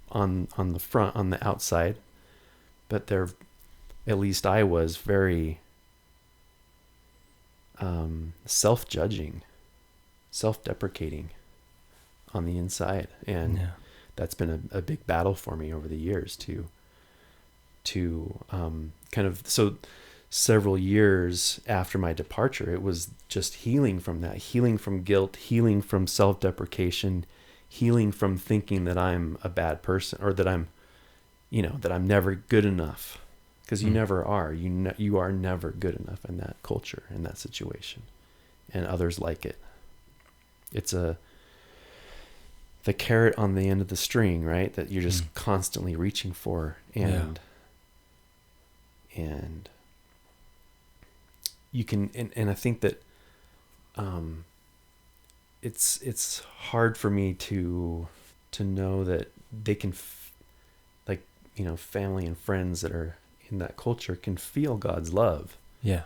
on the front, on the outside, but they're, at least I was very self-judging, self-deprecating on the inside. And that's been a big battle for me over the years to kind of, so several years after my departure, it was just healing from that, healing from guilt, healing from self-deprecation, healing from thinking that I'm a bad person, or that I'm never good enough, because you never are. You are never good enough in that culture, in that situation, and others like it. It's the carrot on the end of the string, right? That you're just constantly reaching for, and you can, and I think that it's hard for me to know that they can family and friends that are in that culture can feel God's love. Yeah.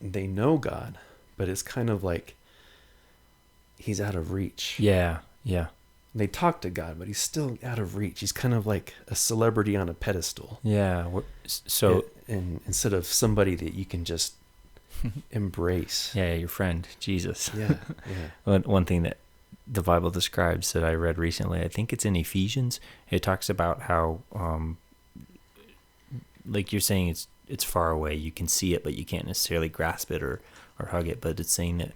They know God, but it's kind of like he's out of reach. Yeah. Yeah. They talk to God, but he's still out of reach. He's kind of like a celebrity on a pedestal. Yeah. So, and instead of somebody that you can just embrace. Yeah, your friend, Jesus. Yeah. One thing that the Bible describes that I read recently, I think it's in Ephesians. It talks about how, like you're saying, it's far away. You can see it, but you can't necessarily grasp it or hug it. But it's saying that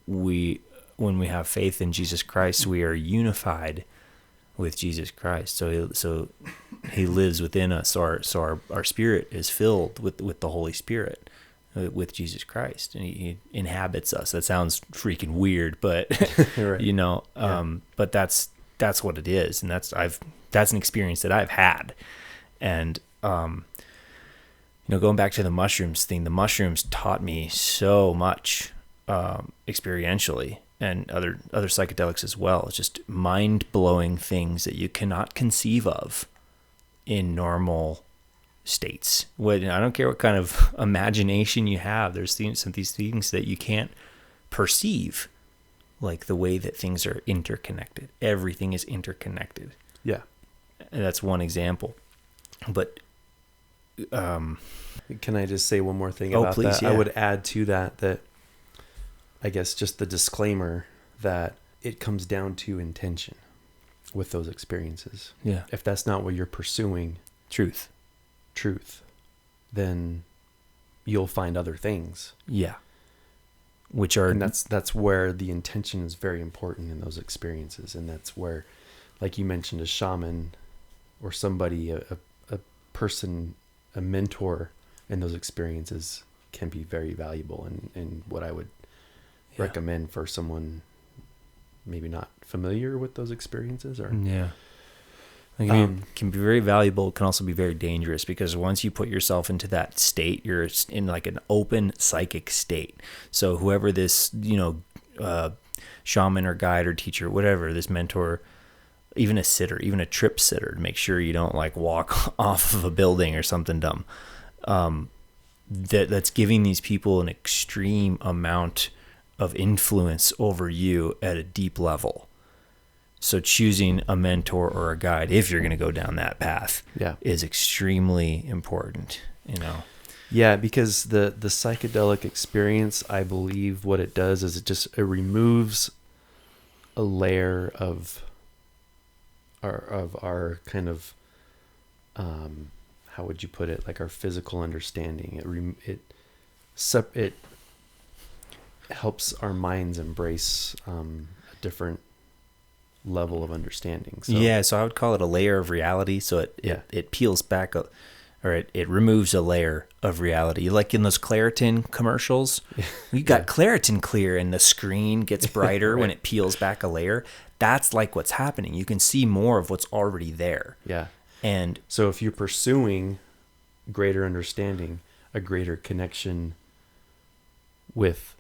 when we have faith in Jesus Christ, we are unified with Jesus Christ. So he lives within us. So our spirit is filled with the Holy Spirit, with Jesus Christ, and he inhabits us. That sounds freaking weird, but right. But that's what it is. And that's an experience that I've had. And, going back to the mushrooms thing, the mushrooms taught me so much, experientially, and other psychedelics as well. It's just mind-blowing things that you cannot conceive of in normal states. I don't care what kind of imagination you have. There's some of these things that you can't perceive, like the way that things are interconnected. Everything is interconnected. Yeah. And that's one example. But can I just say one more thing about please, that? yeah. I would add to that I guess just the disclaimer that it comes down to intention with those experiences. Yeah. If that's not what you're pursuing, truth, then you'll find other things. Yeah. Which are, and that's where the intention is very important in those experiences. And that's where, like you mentioned, a shaman or somebody, a person, a mentor in those experiences can be very valuable, and what I would recommend for someone maybe not familiar with those experiences, or can be very valuable. Can also be very dangerous, because once you put yourself into that state, you're in like an open psychic state. So whoever this shaman or guide or teacher, whatever, this mentor, even a sitter, even a trip sitter, to make sure you don't like walk off of a building or something dumb, that's giving these people an extreme amount of influence over you at a deep level. So choosing a mentor or a guide, if you're going to go down that path, is extremely important, Yeah, because the psychedelic experience, I believe what it does is it removes a layer of our kind of, how would you put it? Like our physical understanding. It helps our minds embrace a different level of understanding. So I would call it a layer of reality. So it peels back, it removes a layer of reality. Like in those Claritin commercials, you got Claritin Clear, and the screen gets brighter when it peels back a layer. That's like what's happening. You can see more of what's already there. Yeah. And so if you're pursuing greater understanding, a greater connection with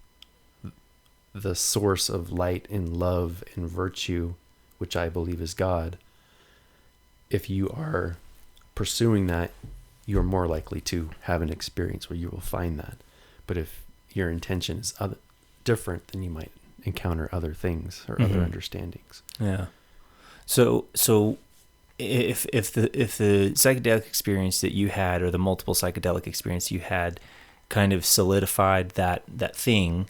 the source of light and love and virtue, which I believe is God, if you are pursuing that, you're more likely to have an experience where you will find that. But if your intention is different, then you might encounter other things or other understandings. Yeah. So if the psychedelic experience that you had, or the multiple psychedelic experience you had, kind of solidified that thing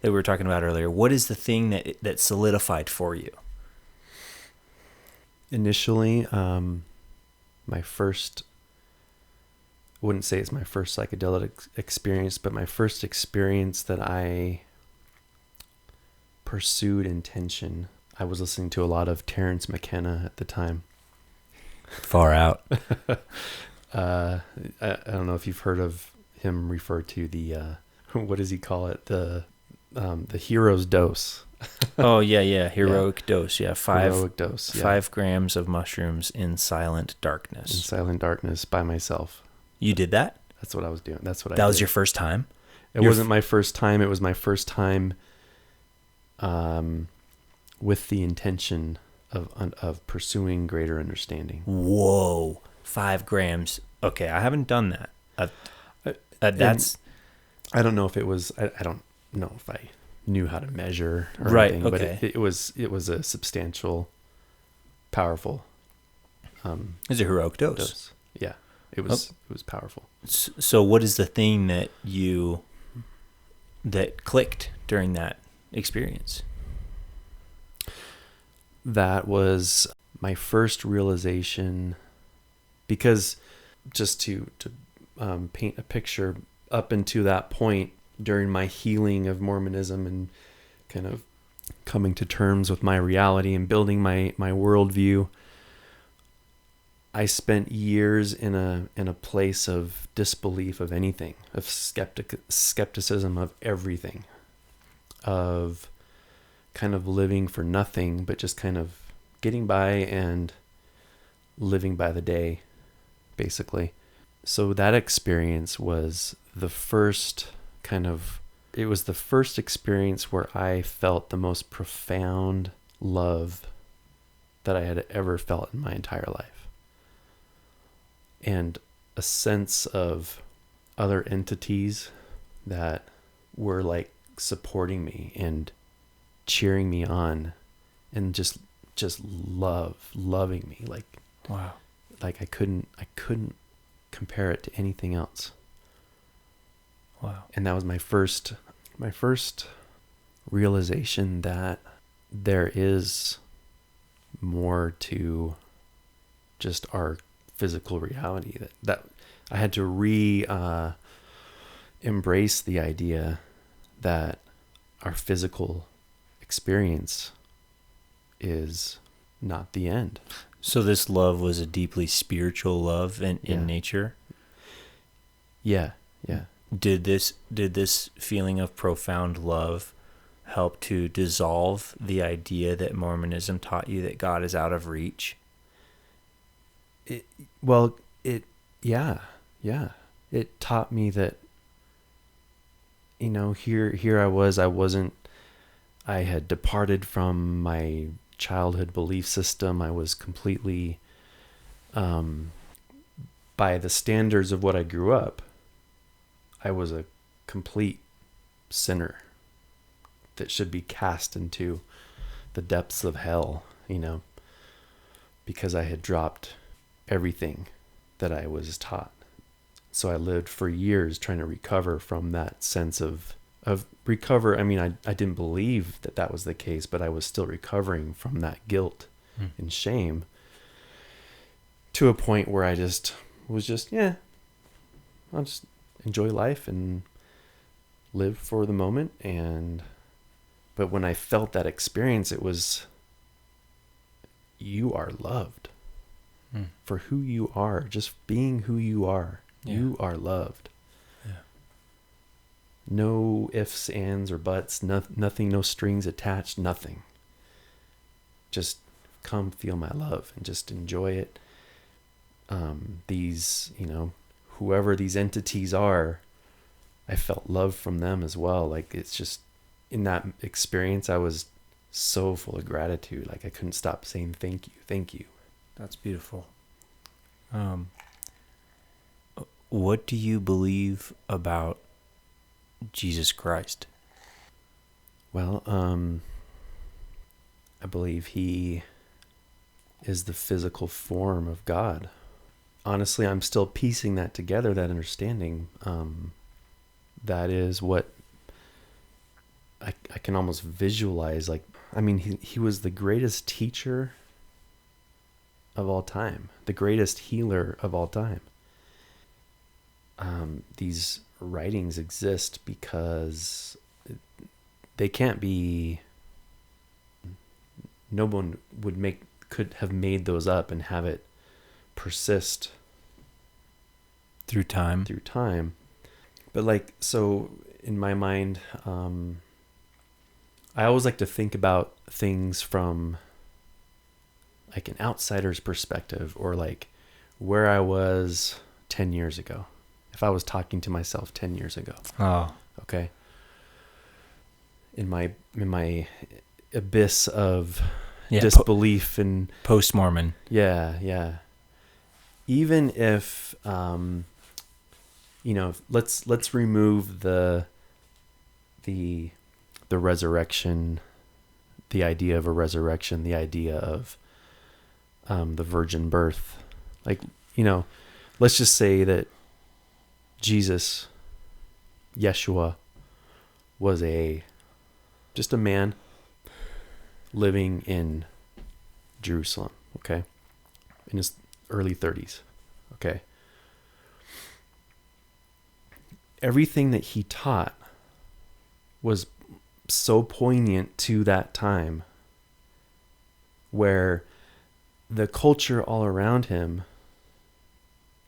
that we were talking about earlier, what is the thing that solidified for you? Initially, my first, I wouldn't say it's my first psychedelic experience, but my first experience that I pursued intention. I was listening to a lot of Terrence McKenna at the time. Far out. I don't know if you've heard of him refer to the, what does he call it? The hero's dose. Oh yeah. Heroic dose. Yeah. Heroic dose. Yeah. 5 grams of mushrooms in silent darkness. In silent darkness by myself. You did that? That's what I was doing. That's what I did. That was your first time? It wasn't my first time. It was my first time with the intention of pursuing greater understanding. Whoa. 5 grams. Okay, I haven't done that. That's... I don't know if it was... I don't know if I knew how to measure or right, anything, okay. But it was a substantial, powerful... It's a heroic dose. Yeah, it was powerful. So what is the thing that clicked during that experience? That was my first realization, because just to paint a picture, up until that point during my healing of Mormonism and kind of coming to terms with my reality and building my worldview, I spent years in a place of disbelief of anything, of skepticism of everything, of kind of living for nothing, but just kind of getting by and living by the day, basically. So that experience was the first experience where I felt the most profound love that I had ever felt in my entire life. And a sense of other entities that were like supporting me and cheering me on and just loving me. Like, wow. Like I couldn't compare it to anything else. Wow. And that was my first realization that there is more to just our physical reality, that I had to embrace the idea that our physical experience is not the end. So this love was a deeply spiritual love in nature? Yeah. Did this feeling of profound love help to dissolve the idea that Mormonism taught you that God is out of reach? It taught me that, here I had departed from my childhood belief system. I was completely, by the standards of what I grew up, I was a complete sinner that should be cast into the depths of hell, because I had dropped everything that I was taught. So I lived for years trying to recover from that sense of recover. I mean, I didn't believe that was the case, but I was still recovering from that guilt and shame, to a point where I just was I'll just enjoy life and live for the moment. But when I felt that experience, it was, you are loved for who you are, just being who you are. Yeah. You are loved. Yeah. No ifs, ands, or buts, nothing, no strings attached, nothing. Just come feel my love and just enjoy it. these, whoever these entities are, I felt love from them as well. Like, it's just, in that experience, I was so full of gratitude. Like, I couldn't stop saying thank you, thank you. That's beautiful. What do you believe about Jesus Christ? Well, I believe he is the physical form of God. Honestly, I'm still piecing that together, that understanding. That is what I can almost visualize. Like, I mean, he was the greatest teacher of all time, the greatest healer of all time. These writings exist because they can't be, no one could have made those up and have it persist through time. But like, so in my mind, I always like to think about things from like an outsider's perspective, or like where I was 10 years ago. If I was talking to myself 10 years ago. Oh. Okay. In my abyss of disbelief and post-Mormon. Yeah. Even if, let's remove the resurrection, the idea of a resurrection, the idea of the virgin birth. Like, let's just say that Jesus, Yeshua, was just a man living in Jerusalem, okay? In his early 30s, okay? Everything that he taught was so poignant to that time, where the culture all around him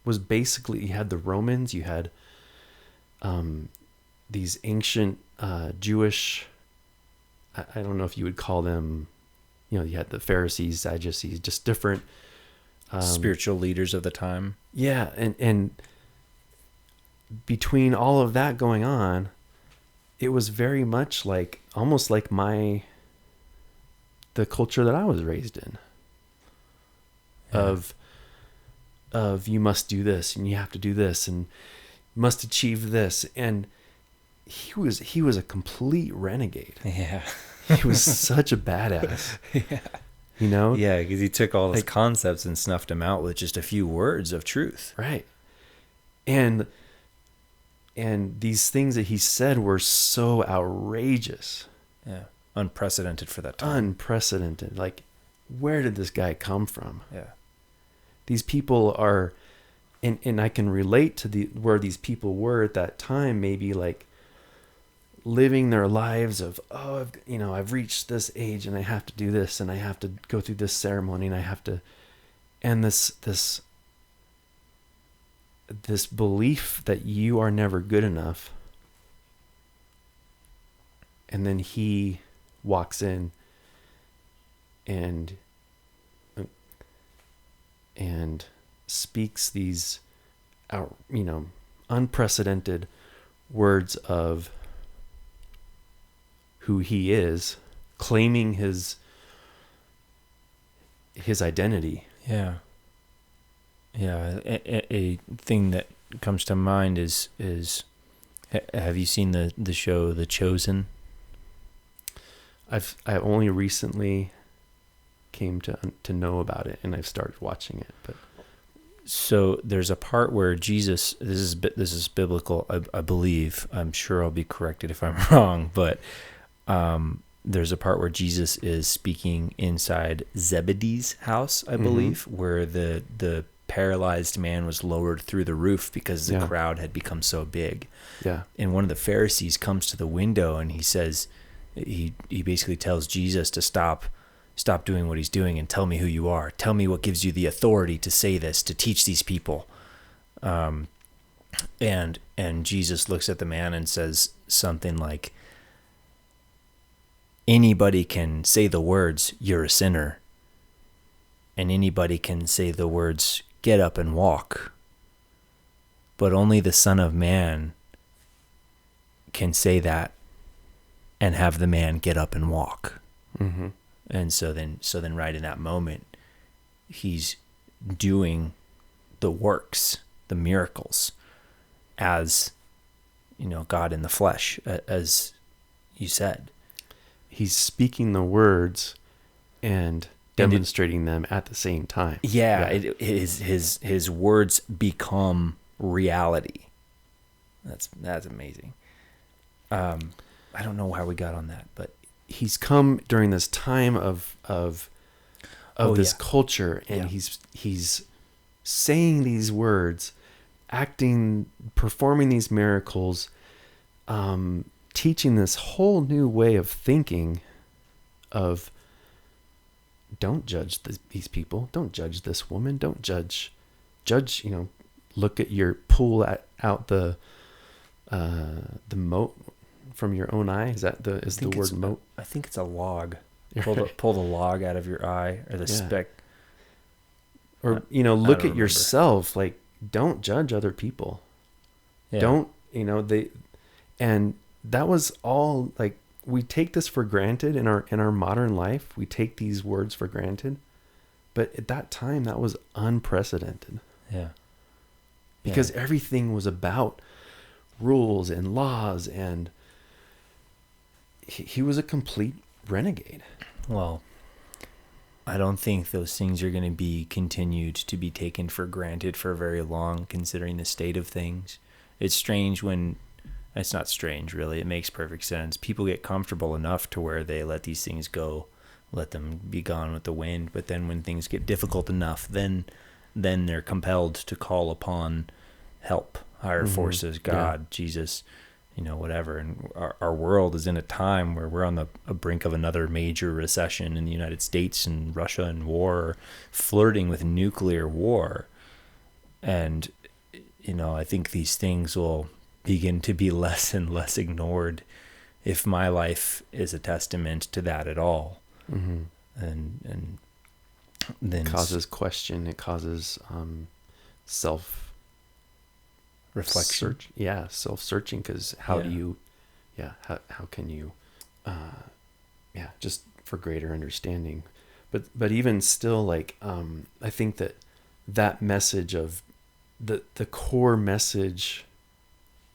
was basically, you had the Romans, you had these ancient Jewish, I don't know if you would call them, you had the Pharisees, Sadducees, just different spiritual leaders of the time. Yeah, and between all of that going on, it was very much like, almost like the culture that I was raised in. Yeah. Of you must do this and you have to do this and must achieve this. And he was a complete renegade. Yeah. He was such a badass. Yeah. Yeah, because he took all those concepts and snuffed them out with just a few words of truth. Right. And these things that he said were so outrageous. Yeah. Unprecedented for that time. Unprecedented. Like, where did this guy come from? Yeah. These people are, and I can relate to where these people were at that time, maybe like living their lives of, I've reached this age and I have to do this and I have to go through this ceremony and I have to, and this belief that you are never good enough. And then he walks in and speaks these unprecedented words of who he is, claiming his identity. Yeah. Yeah. A thing that comes to mind is have you seen the show The Chosen? I only recently came to know about it, and I've started watching it. But so there's a part where Jesus, this is biblical, I believe. I'm sure I'll be corrected if I'm wrong, but there's a part where Jesus is speaking inside Zebedee's house, I believe, where the paralyzed man was lowered through the roof because the crowd had become so big. Yeah. And one of the Pharisees comes to the window and he says, he basically tells Jesus to stop doing what he's doing and tell me who you are. Tell me what gives you the authority to say this, to teach these people. And Jesus looks at the man and says something like, anybody can say the words, you're a sinner. And anybody can say the words, get up and walk. But only the Son of Man can say that and have the man get up and walk. Mm-hmm. And so then right in that moment, he's doing the works, the miracles, as, God in the flesh, as you said. He's speaking the words and demonstrating them at the same time. Yeah. His words become reality. That's amazing. I don't know how we got on that, but he's come during this time of this culture, and he's saying these words, performing these miracles, teaching this whole new way of thinking of, don't judge these people, don't judge this woman, don't judge, look at pull out the mote from your own eye. Is that the word mote? I think it's a log. Pull the log out of your eye, or the speck. Or, look at yourself. Like, don't judge other people. Yeah. Don't, and that was all, like, we take this for granted in our modern life. We take these words for granted, but at that time that was unprecedented. Yeah. Because everything was about rules and laws, and he was a complete renegade. Well, I don't think those things are going to be continued to be taken for granted for very long, considering the state of things. It's strange when, it's not strange really, it makes perfect sense. People get comfortable enough to where they let these things go, let them be gone with the wind. But then when things get difficult enough, then they're compelled to call upon help, higher forces, God, Jesus, whatever. And our world is in a time where we're on the brink of another major recession in the United States, and Russia and war, flirting with nuclear war. And, I think these things will begin to be less and less ignored if my life is a testament to that at all. Mm-hmm. And then it causes question. It causes self reflection. Self-searching, because how can you just for greater understanding. But even still, like, I think that message of the core message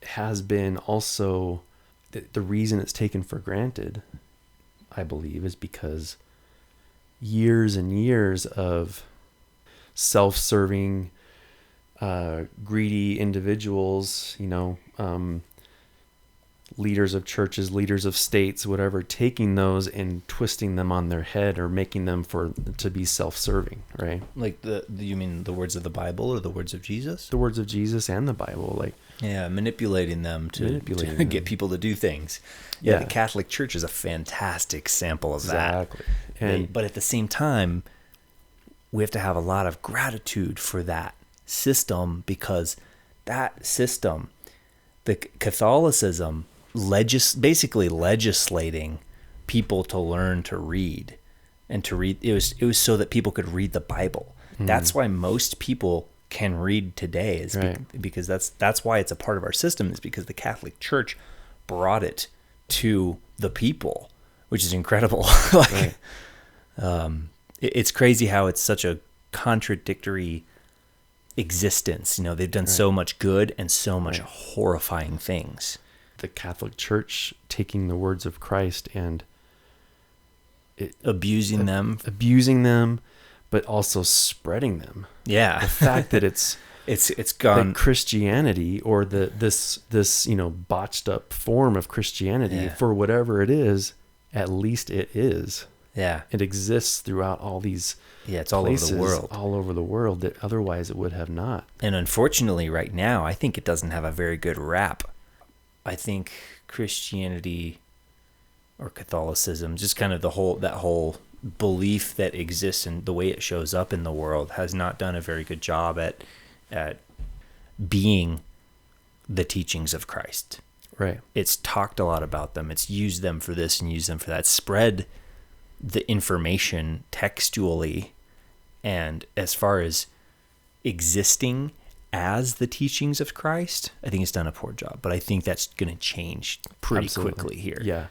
has been also the reason it's taken for granted, I believe, is because years and years of self-serving, greedy individuals, leaders of churches, leaders of states, whatever, taking those and twisting them on their head, or making them to be self-serving, right? Like you mean the words of the Bible or the words of Jesus? The words of Jesus and the Bible, like. Yeah, manipulating them to get people to do things. Yeah, the Catholic Church is a fantastic sample of that. Exactly. But at the same time, we have to have a lot of gratitude for that system, because that system, the Catholicism, basically legislating people to learn to read, and to read. It was so that people could read the Bible. Mm. That's why most people can read today, is because that's why it's a part of our system, is because the Catholic Church brought it to the people, which is incredible. It's crazy how it's such a contradictory existence. They've done so much good and so much horrifying things. The Catholic Church taking the words of Christ and abusing them, but also spreading them. Yeah. The fact that it's gone, that Christianity, or this botched up form of Christianity, for whatever it is, at least it is. Yeah. It exists throughout all these it's all places, all over the world, that otherwise it would have not. And unfortunately right now, I think it doesn't have a very good rap. I think Christianity, or Catholicism, just kind of that whole belief that exists and the way it shows up in the world, has not done a very good job at being the teachings of Christ. Right. It's talked a lot about them. It's used them for this and used them for that. Spread the information textually, and as far as existing as the teachings of Christ, I think it's done a poor job. But I think that's going to change pretty Absolutely. quickly here. Yeah.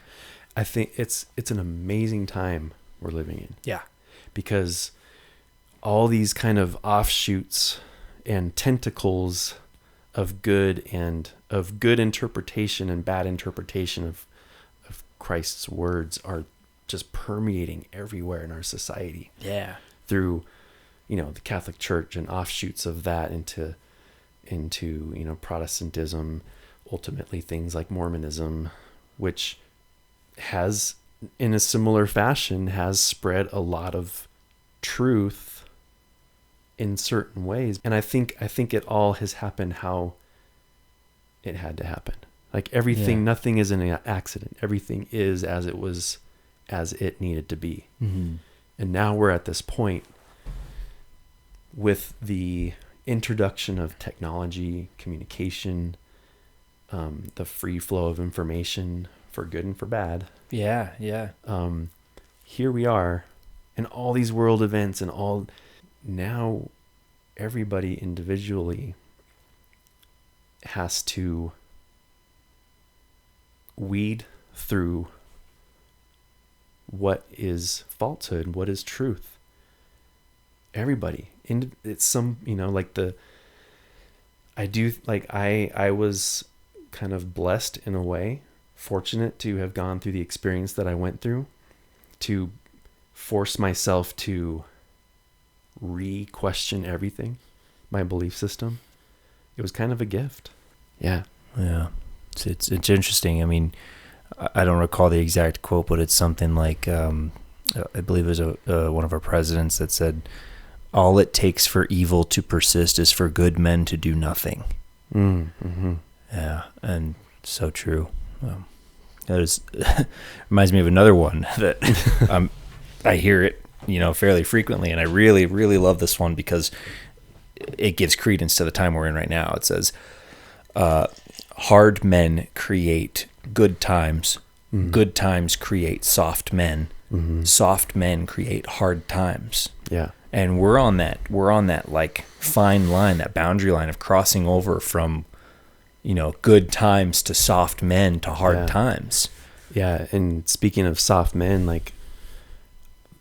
I think it's an amazing time we're living in. Yeah. Because all these kind of offshoots and tentacles of good interpretation and bad interpretation of Christ's words are just permeating everywhere in our society. Yeah. Through, the Catholic Church and offshoots of that into Protestantism, ultimately things like Mormonism, which has, in a similar fashion, has spread a lot of truth in certain ways. And I think it all has happened how it had to happen. Like everything, nothing is an accident. Everything is as it needed to be. Mm-hmm. And now we're at this point with the introduction of technology, communication, the free flow of information for good and for bad. Yeah. Yeah. Here we are in all these world events and all. Now everybody individually has to weed through what is falsehood, what is truth. Everybody. It's some, I was kind of blessed in a way, fortunate to have gone through the experience that I went through, to force myself to re-question everything, my belief system. It was kind of a gift. Yeah. Yeah. It's interesting. I mean, I don't recall the exact quote, but it's something like, I believe it was one of our presidents that said, all it takes for evil to persist is for good men to do nothing. Mm-hmm. Yeah. And so true. That reminds me of another one that I hear it, fairly frequently. And I really, really love this one because it gives credence to the time we're in right now. It says, hard men create good times. Mm-hmm. Good times create soft men. Mm-hmm. Soft men create hard times. Yeah. And we're on that like fine line, that boundary line of crossing over from, good times to soft men to hard times. Yeah. And speaking of soft men, like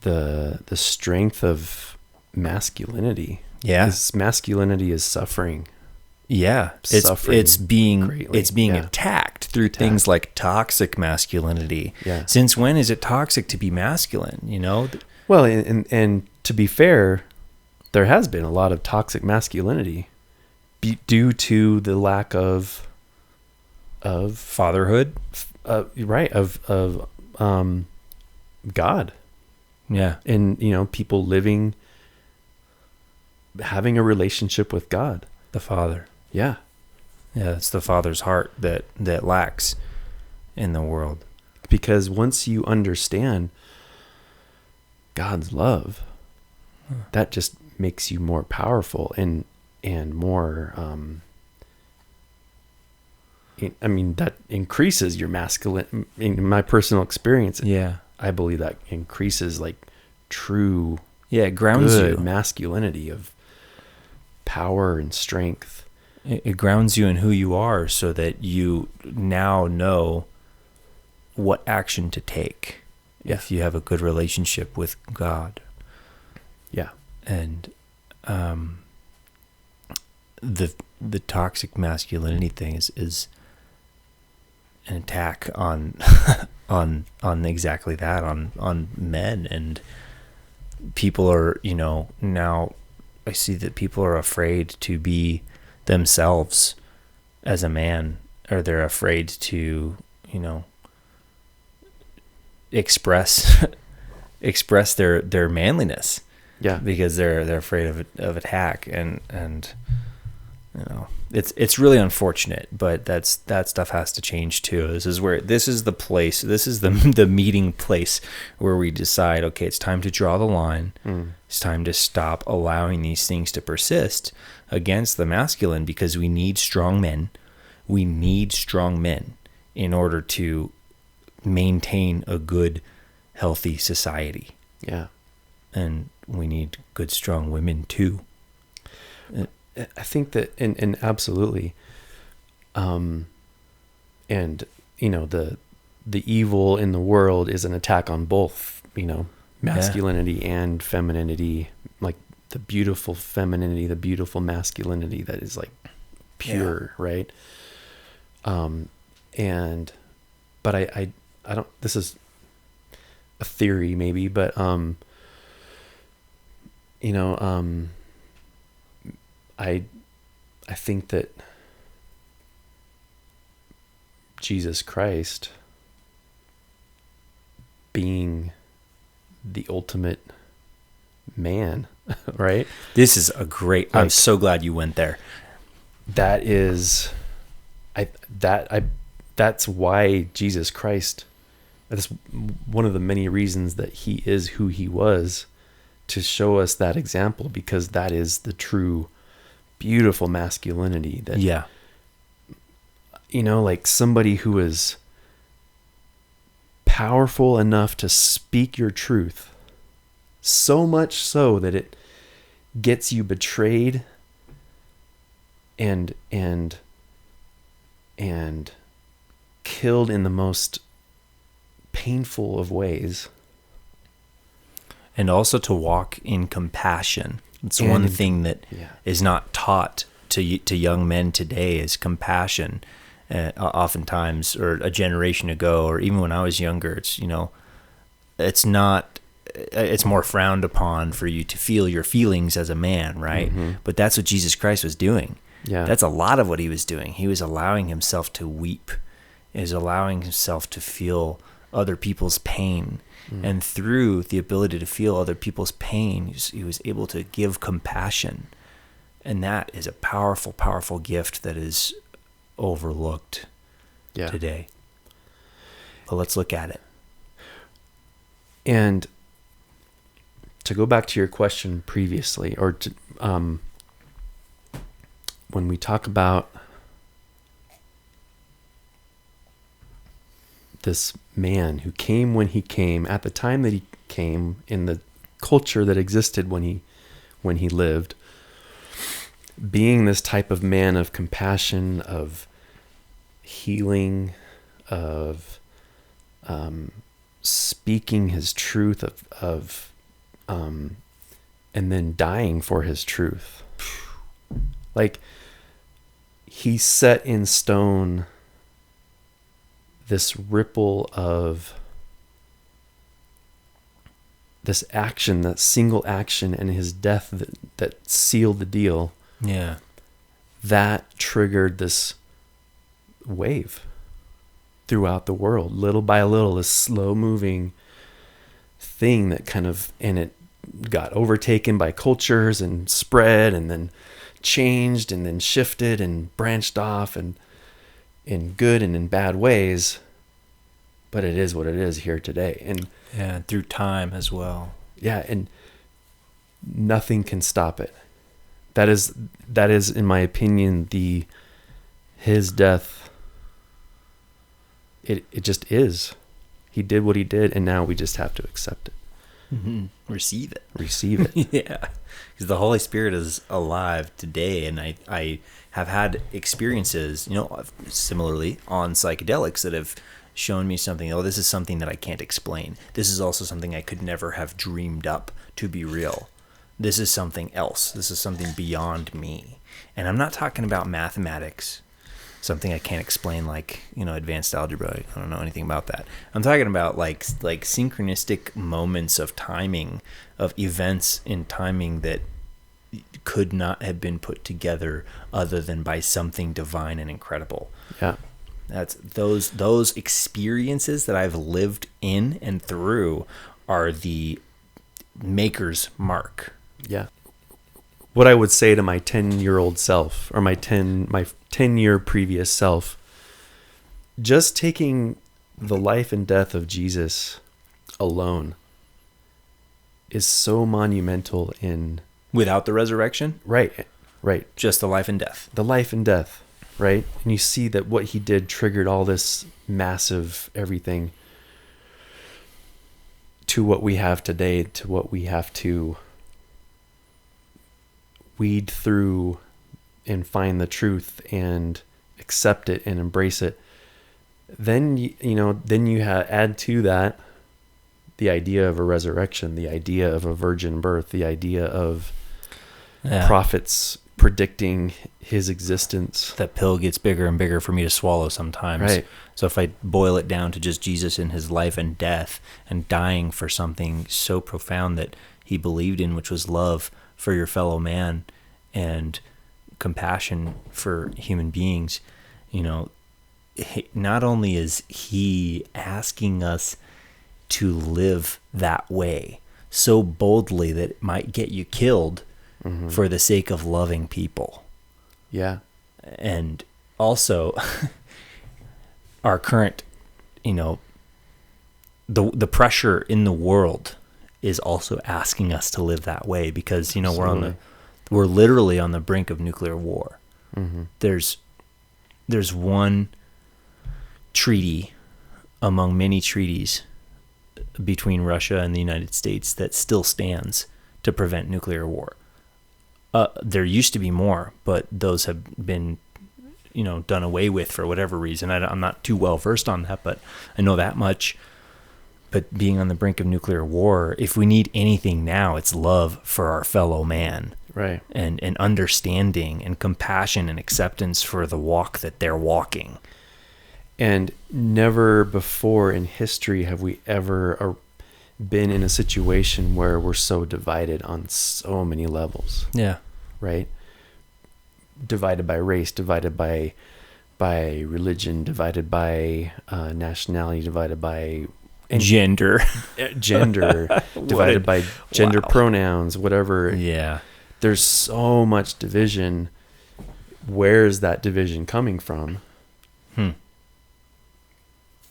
the strength of masculinity. Yeah. Masculinity is suffering. Yeah. It's being attacked through things like toxic masculinity. Yeah. Since when is it toxic to be masculine? Well, and to be fair, there has been a lot of toxic masculinity due to the lack of fatherhood, right? Of God. Yeah. And, people having a relationship with God. The Father. Yeah. Yeah, it's the Father's heart that lacks in the world. Because once you understand God's love, that just makes you more powerful and more, that increases your masculine, in my personal experience. Yeah. I believe that increases like true, it grounds you, masculinity of power and strength. It grounds you in who you are so that you now know what action to take if you have a good relationship with God. Yeah. And the toxic masculinity thing is an attack on on exactly that, on men. And people are, now I see that people are afraid to be themselves as a man, or they're afraid to, express their manliness. Yeah. Because they're afraid of attack, and it's really unfortunate, but that stuff has to change too. This is the place, this is the meeting place where we decide, okay, it's time to draw the line. It's time to stop allowing these things to persist against the masculine, because we need strong men. We need strong men in order to maintain a good, healthy society. Yeah. And we need good, strong women too. I think that, and absolutely, and the evil in the world is an attack on both, masculinity and femininity, like the beautiful femininity, the beautiful masculinity that is like pure, right? But I don't, this is a theory maybe, but, I think that Jesus Christ being the ultimate man, right? This is a great, I'm so glad you went there. That's why Jesus Christ, that's one of the many reasons that he is who he was, to show us that example, because that is the true beautiful masculinity that, like somebody who is powerful enough to speak your truth, so much so that it gets you betrayed and killed in the most painful of ways. And also to walk in compassion. It's one thing that is not taught to young men today, is compassion. Oftentimes, or a generation ago, or even when I was younger, it's more frowned upon for you to feel your feelings as a man, right? Mm-hmm. But that's what Jesus Christ was doing. Yeah. That's a lot of what he was doing. He was allowing himself to weep. He was allowing himself to feel other people's pain. And through the ability to feel other people's pain, he was able to give compassion. And that is a powerful, powerful gift that is overlooked today. But let's look at it. And to go back to your question previously, or to, when we talk about this man who came when he came, at the time that he came, in the culture that existed when he lived, being this type of man of compassion, of healing, of speaking his truth, and then dying for his truth. Like, he set in stone this ripple of this action, that single action, and his death that sealed the deal. Yeah. That triggered this wave throughout the world, little by little, this slow moving thing that kind of, and it got overtaken by cultures and spread and then changed and then shifted and branched off, and in good and in bad ways, but it is what it is here today. And through time as well. Yeah, and nothing can stop it. That is, in my opinion, his death. It just is. He did what he did, and now we just have to accept it. Mm-hmm. Receive it. Yeah, because the Holy Spirit is alive today, and I have had experiences, similarly on psychedelics, that have shown me something. Oh, this is something that I can't explain. This is also something I could never have dreamed up to be real. This is something else. This is something beyond me. And I'm not talking about mathematics, something I can't explain, like, advanced algebra. I don't know anything about that. I'm talking about like synchronistic moments of timing, of events in timing that could not have been put together other than by something divine and incredible. Yeah. That's those experiences that I've lived in and through are the maker's mark. Yeah. What I would say to my 10-year-old self, or my 10-year previous self, just taking the life and death of Jesus alone is so monumental in... Without the resurrection? Right. Just the life and death. The life and death, right? And you see that what he did triggered all this massive everything to what we have today, to what we have to weed through and find the truth and accept it and embrace it, then you add to that the idea of a resurrection, the idea of a virgin birth, the idea of prophets predicting his existence. That pill gets bigger and bigger for me to swallow sometimes. Right. So if I boil it down to just Jesus in his life and death and dying for something so profound that he believed in, which was love for your fellow man and compassion for human beings, not only is he asking us to live that way so boldly that it might get you killed for the sake of loving people. Yeah. And also our current, the pressure in the world is also asking us to live that way because, we're literally on the brink of nuclear war. Mm-hmm. There's one treaty among many treaties between Russia and the United States that still stands to prevent nuclear war. There used to be more, but those have been, done away with for whatever reason. I'm not too well versed on that, but I know that much. But being on the brink of nuclear war, if we need anything now, it's love for our fellow man. Right. And understanding and compassion and acceptance for the walk that they're walking. And never before in history have we ever been in a situation where we're so divided on so many levels. Yeah. Right? Divided by race, divided by religion, divided by nationality, divided by gender, divided by gender pronouns, whatever. Yeah. There's so much division. Where's that division coming from?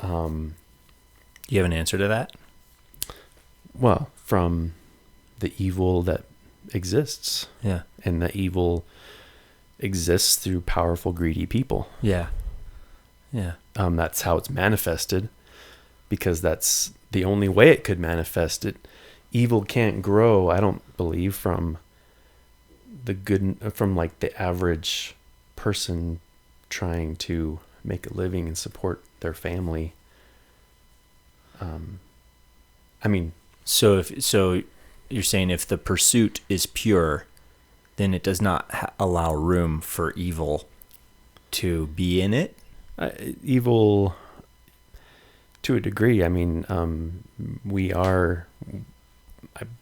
You have an answer to that? Well, from the evil that exists. Yeah. And the evil exists through powerful, greedy people. Yeah. Yeah. That's how it's manifested, because that's the only way it could manifest. Evil can't grow, I don't believe, from like the average person trying to make a living and support their family. So you're saying if the pursuit is pure, then it does not allow room for evil to be in it? Evil, to a degree. I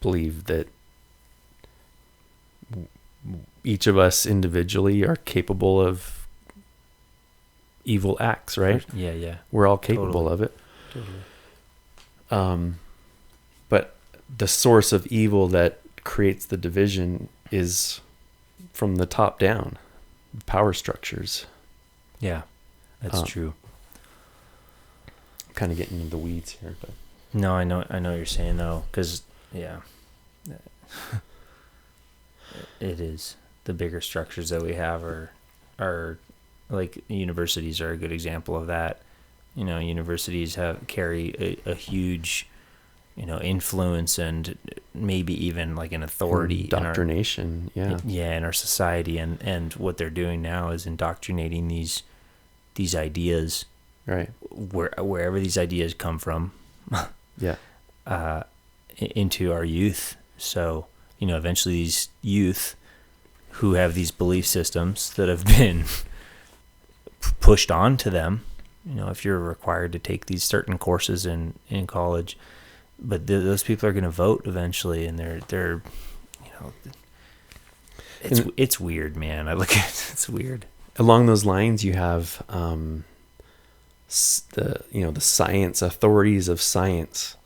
believe that each of us individually are capable of evil acts, right? Yeah. We're all capable of it. Totally. But the source of evil that creates the division is from the top down, power structures. Yeah, that's true. I'm kind of getting into the weeds here, but no, I know what you're saying though, because it is the bigger structures that we have are like universities are a good example of that. Universities carry a huge, influence and maybe even like an authority, indoctrination. In our society, and what they're doing now is indoctrinating these ideas, right? Wherever these ideas come from, into our youth. So eventually these youth who have these belief systems that have been pushed onto them. If you're required to take these certain courses in college, but those people are going to vote eventually, and they're it's weird, man. I look at it, it's weird. Along those lines, you have the science authorities of science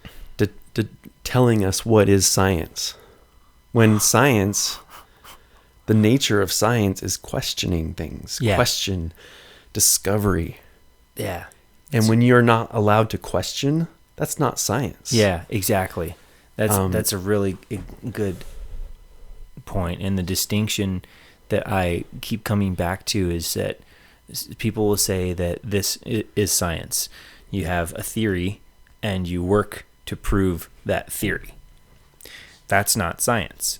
telling us what is science, when science, the nature of science is questioning things, question, discovery. Yeah. And when you're not allowed to question, that's not science. Yeah, exactly. That's a really good point. And the distinction that I keep coming back to is that people will say that this is science. You have a theory and you work to prove that theory. That's not science.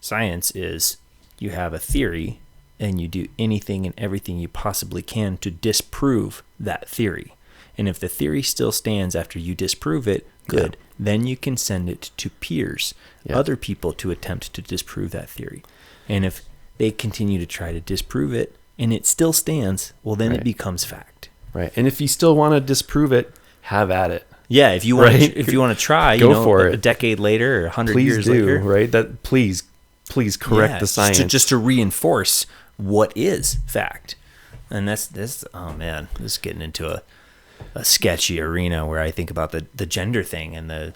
Science is you have a theory and you do anything and everything you possibly can to disprove that theory. And if the theory still stands after you disprove it, good. Yeah. Then you can send it to peers, other people, to attempt to disprove that theory. And if they continue to try to disprove it and it still stands, well, then it becomes fact. Right. And if you still want to disprove it, have at it. Yeah, if you want to try, go for it. A decade later or 100 years later, right? That please correct the science just to reinforce what is fact. And that's oh man, this is getting into a sketchy arena where I think about the gender thing and the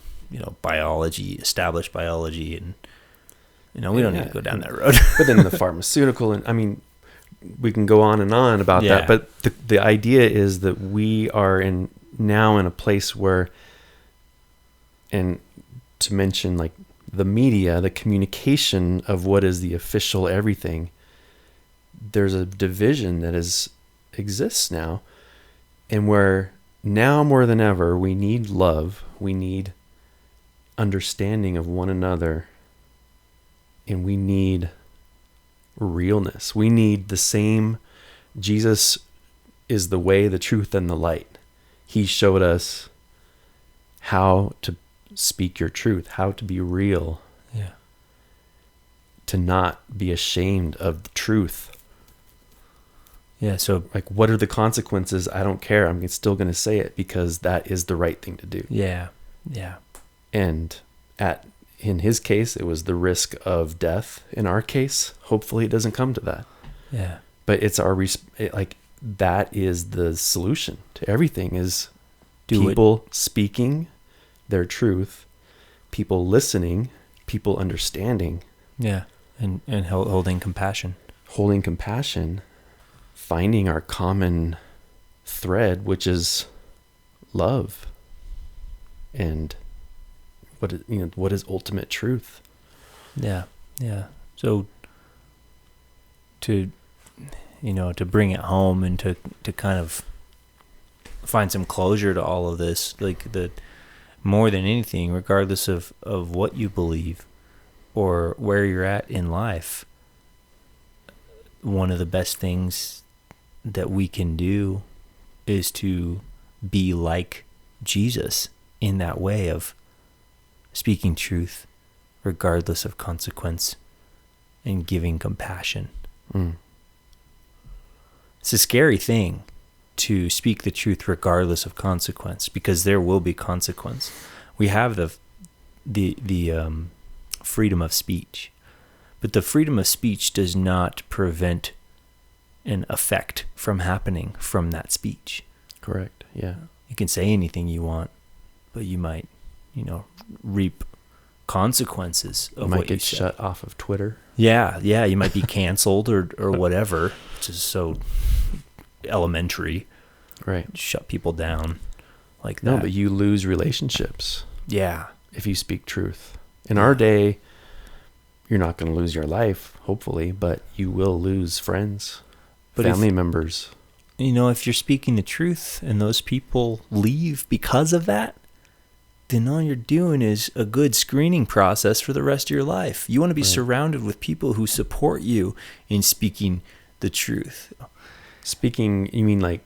biology, established biology, and we don't need to go down that road. But then the pharmaceutical, and I mean, we can go on and on about that. But the idea is that we are now in a place where, and to mention like the media, the communication of what is the official everything, there's a division that exists now, and where now more than ever we need love, we need understanding of one another, and we need realness. We need the same. Jesus is the way, the truth, and the light. He showed us how to speak your truth, how to be real, to not be ashamed of the truth. Yeah, so like, what are the consequences? I don't care. I'm still going to say it because that is the right thing to do. Yeah. And in his case, it was the risk of death. In our case, hopefully it doesn't come to that. Yeah. But it's that is the solution to everything, is people speaking their truth, people listening, people understanding. Yeah. And holding compassion. Finding our common thread, which is love. And what is ultimate truth? Yeah. So to bring it home and to kind of find some closure to all of this, like more than anything, regardless of what you believe or where you're at in life, one of the best things that we can do is to be like Jesus in that way of speaking truth regardless of consequence and giving compassion. It's a scary thing to speak the truth regardless of consequence, because there will be consequence. We have the freedom of speech, but the freedom of speech does not prevent an effect from happening from that speech. Correct. Yeah. You can say anything you want, but you might, reap consequences of what you get shut off of Twitter. Yeah. You might be canceled or whatever, which is so elementary. Right. Shut people down like that. No, but you lose relationships. Yeah. If you speak truth. In our day, you're not going to lose your life, hopefully, but you will lose friends, family members. If you're speaking the truth and those people leave because of that, then all you're doing is a good screening process for the rest of your life. You want to be surrounded with people who support you in speaking the truth. Speaking, you mean like,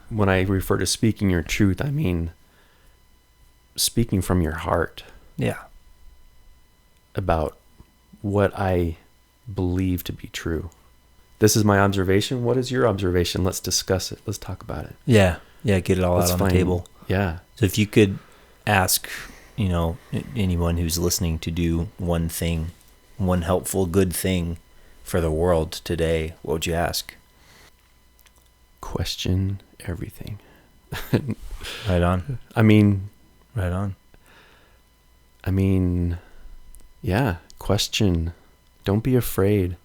when I refer to speaking your truth, I mean speaking from your heart. Yeah. About what I believe to be true. This is my observation. What is your observation? Let's discuss it. Let's talk about it. Yeah. Get it all out on the table. Yeah. So if you could ask, anyone who's listening to do one thing, one helpful, good thing for the world today, what would you ask? Question everything. Right on. Right on. Yeah, question. Don't be afraid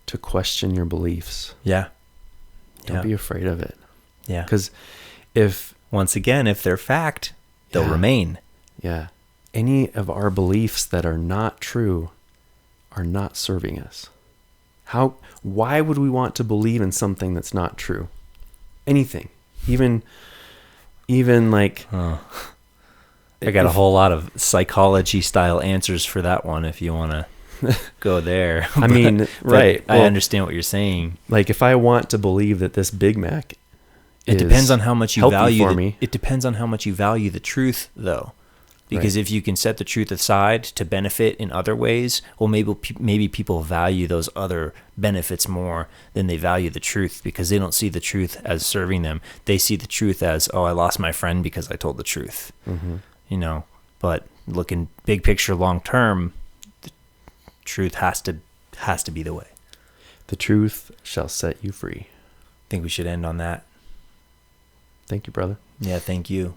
to question your beliefs. Yeah. Don't be afraid of it. Yeah. Because once again, if they're fact, they'll remain. Yeah. Any of our beliefs that are not true are not serving us. Why would we want to believe in something that's not true? Anything. Even like I got a whole lot of psychology style answers for that one if you want to go there. I mean, right. I understand what you're saying. Like if I want to believe that this Big Mac It depends on how much you healthy for value me. it depends on how much you value the truth though. Because if you can set the truth aside to benefit in other ways, well, maybe people value those other benefits more than they value the truth because they don't see the truth as serving them. They see the truth as, oh, I lost my friend because I told the truth, you know. But looking big picture, long term, the truth has to be the way. The truth shall set you free. I think we should end on that. Thank you, brother. Yeah, thank you.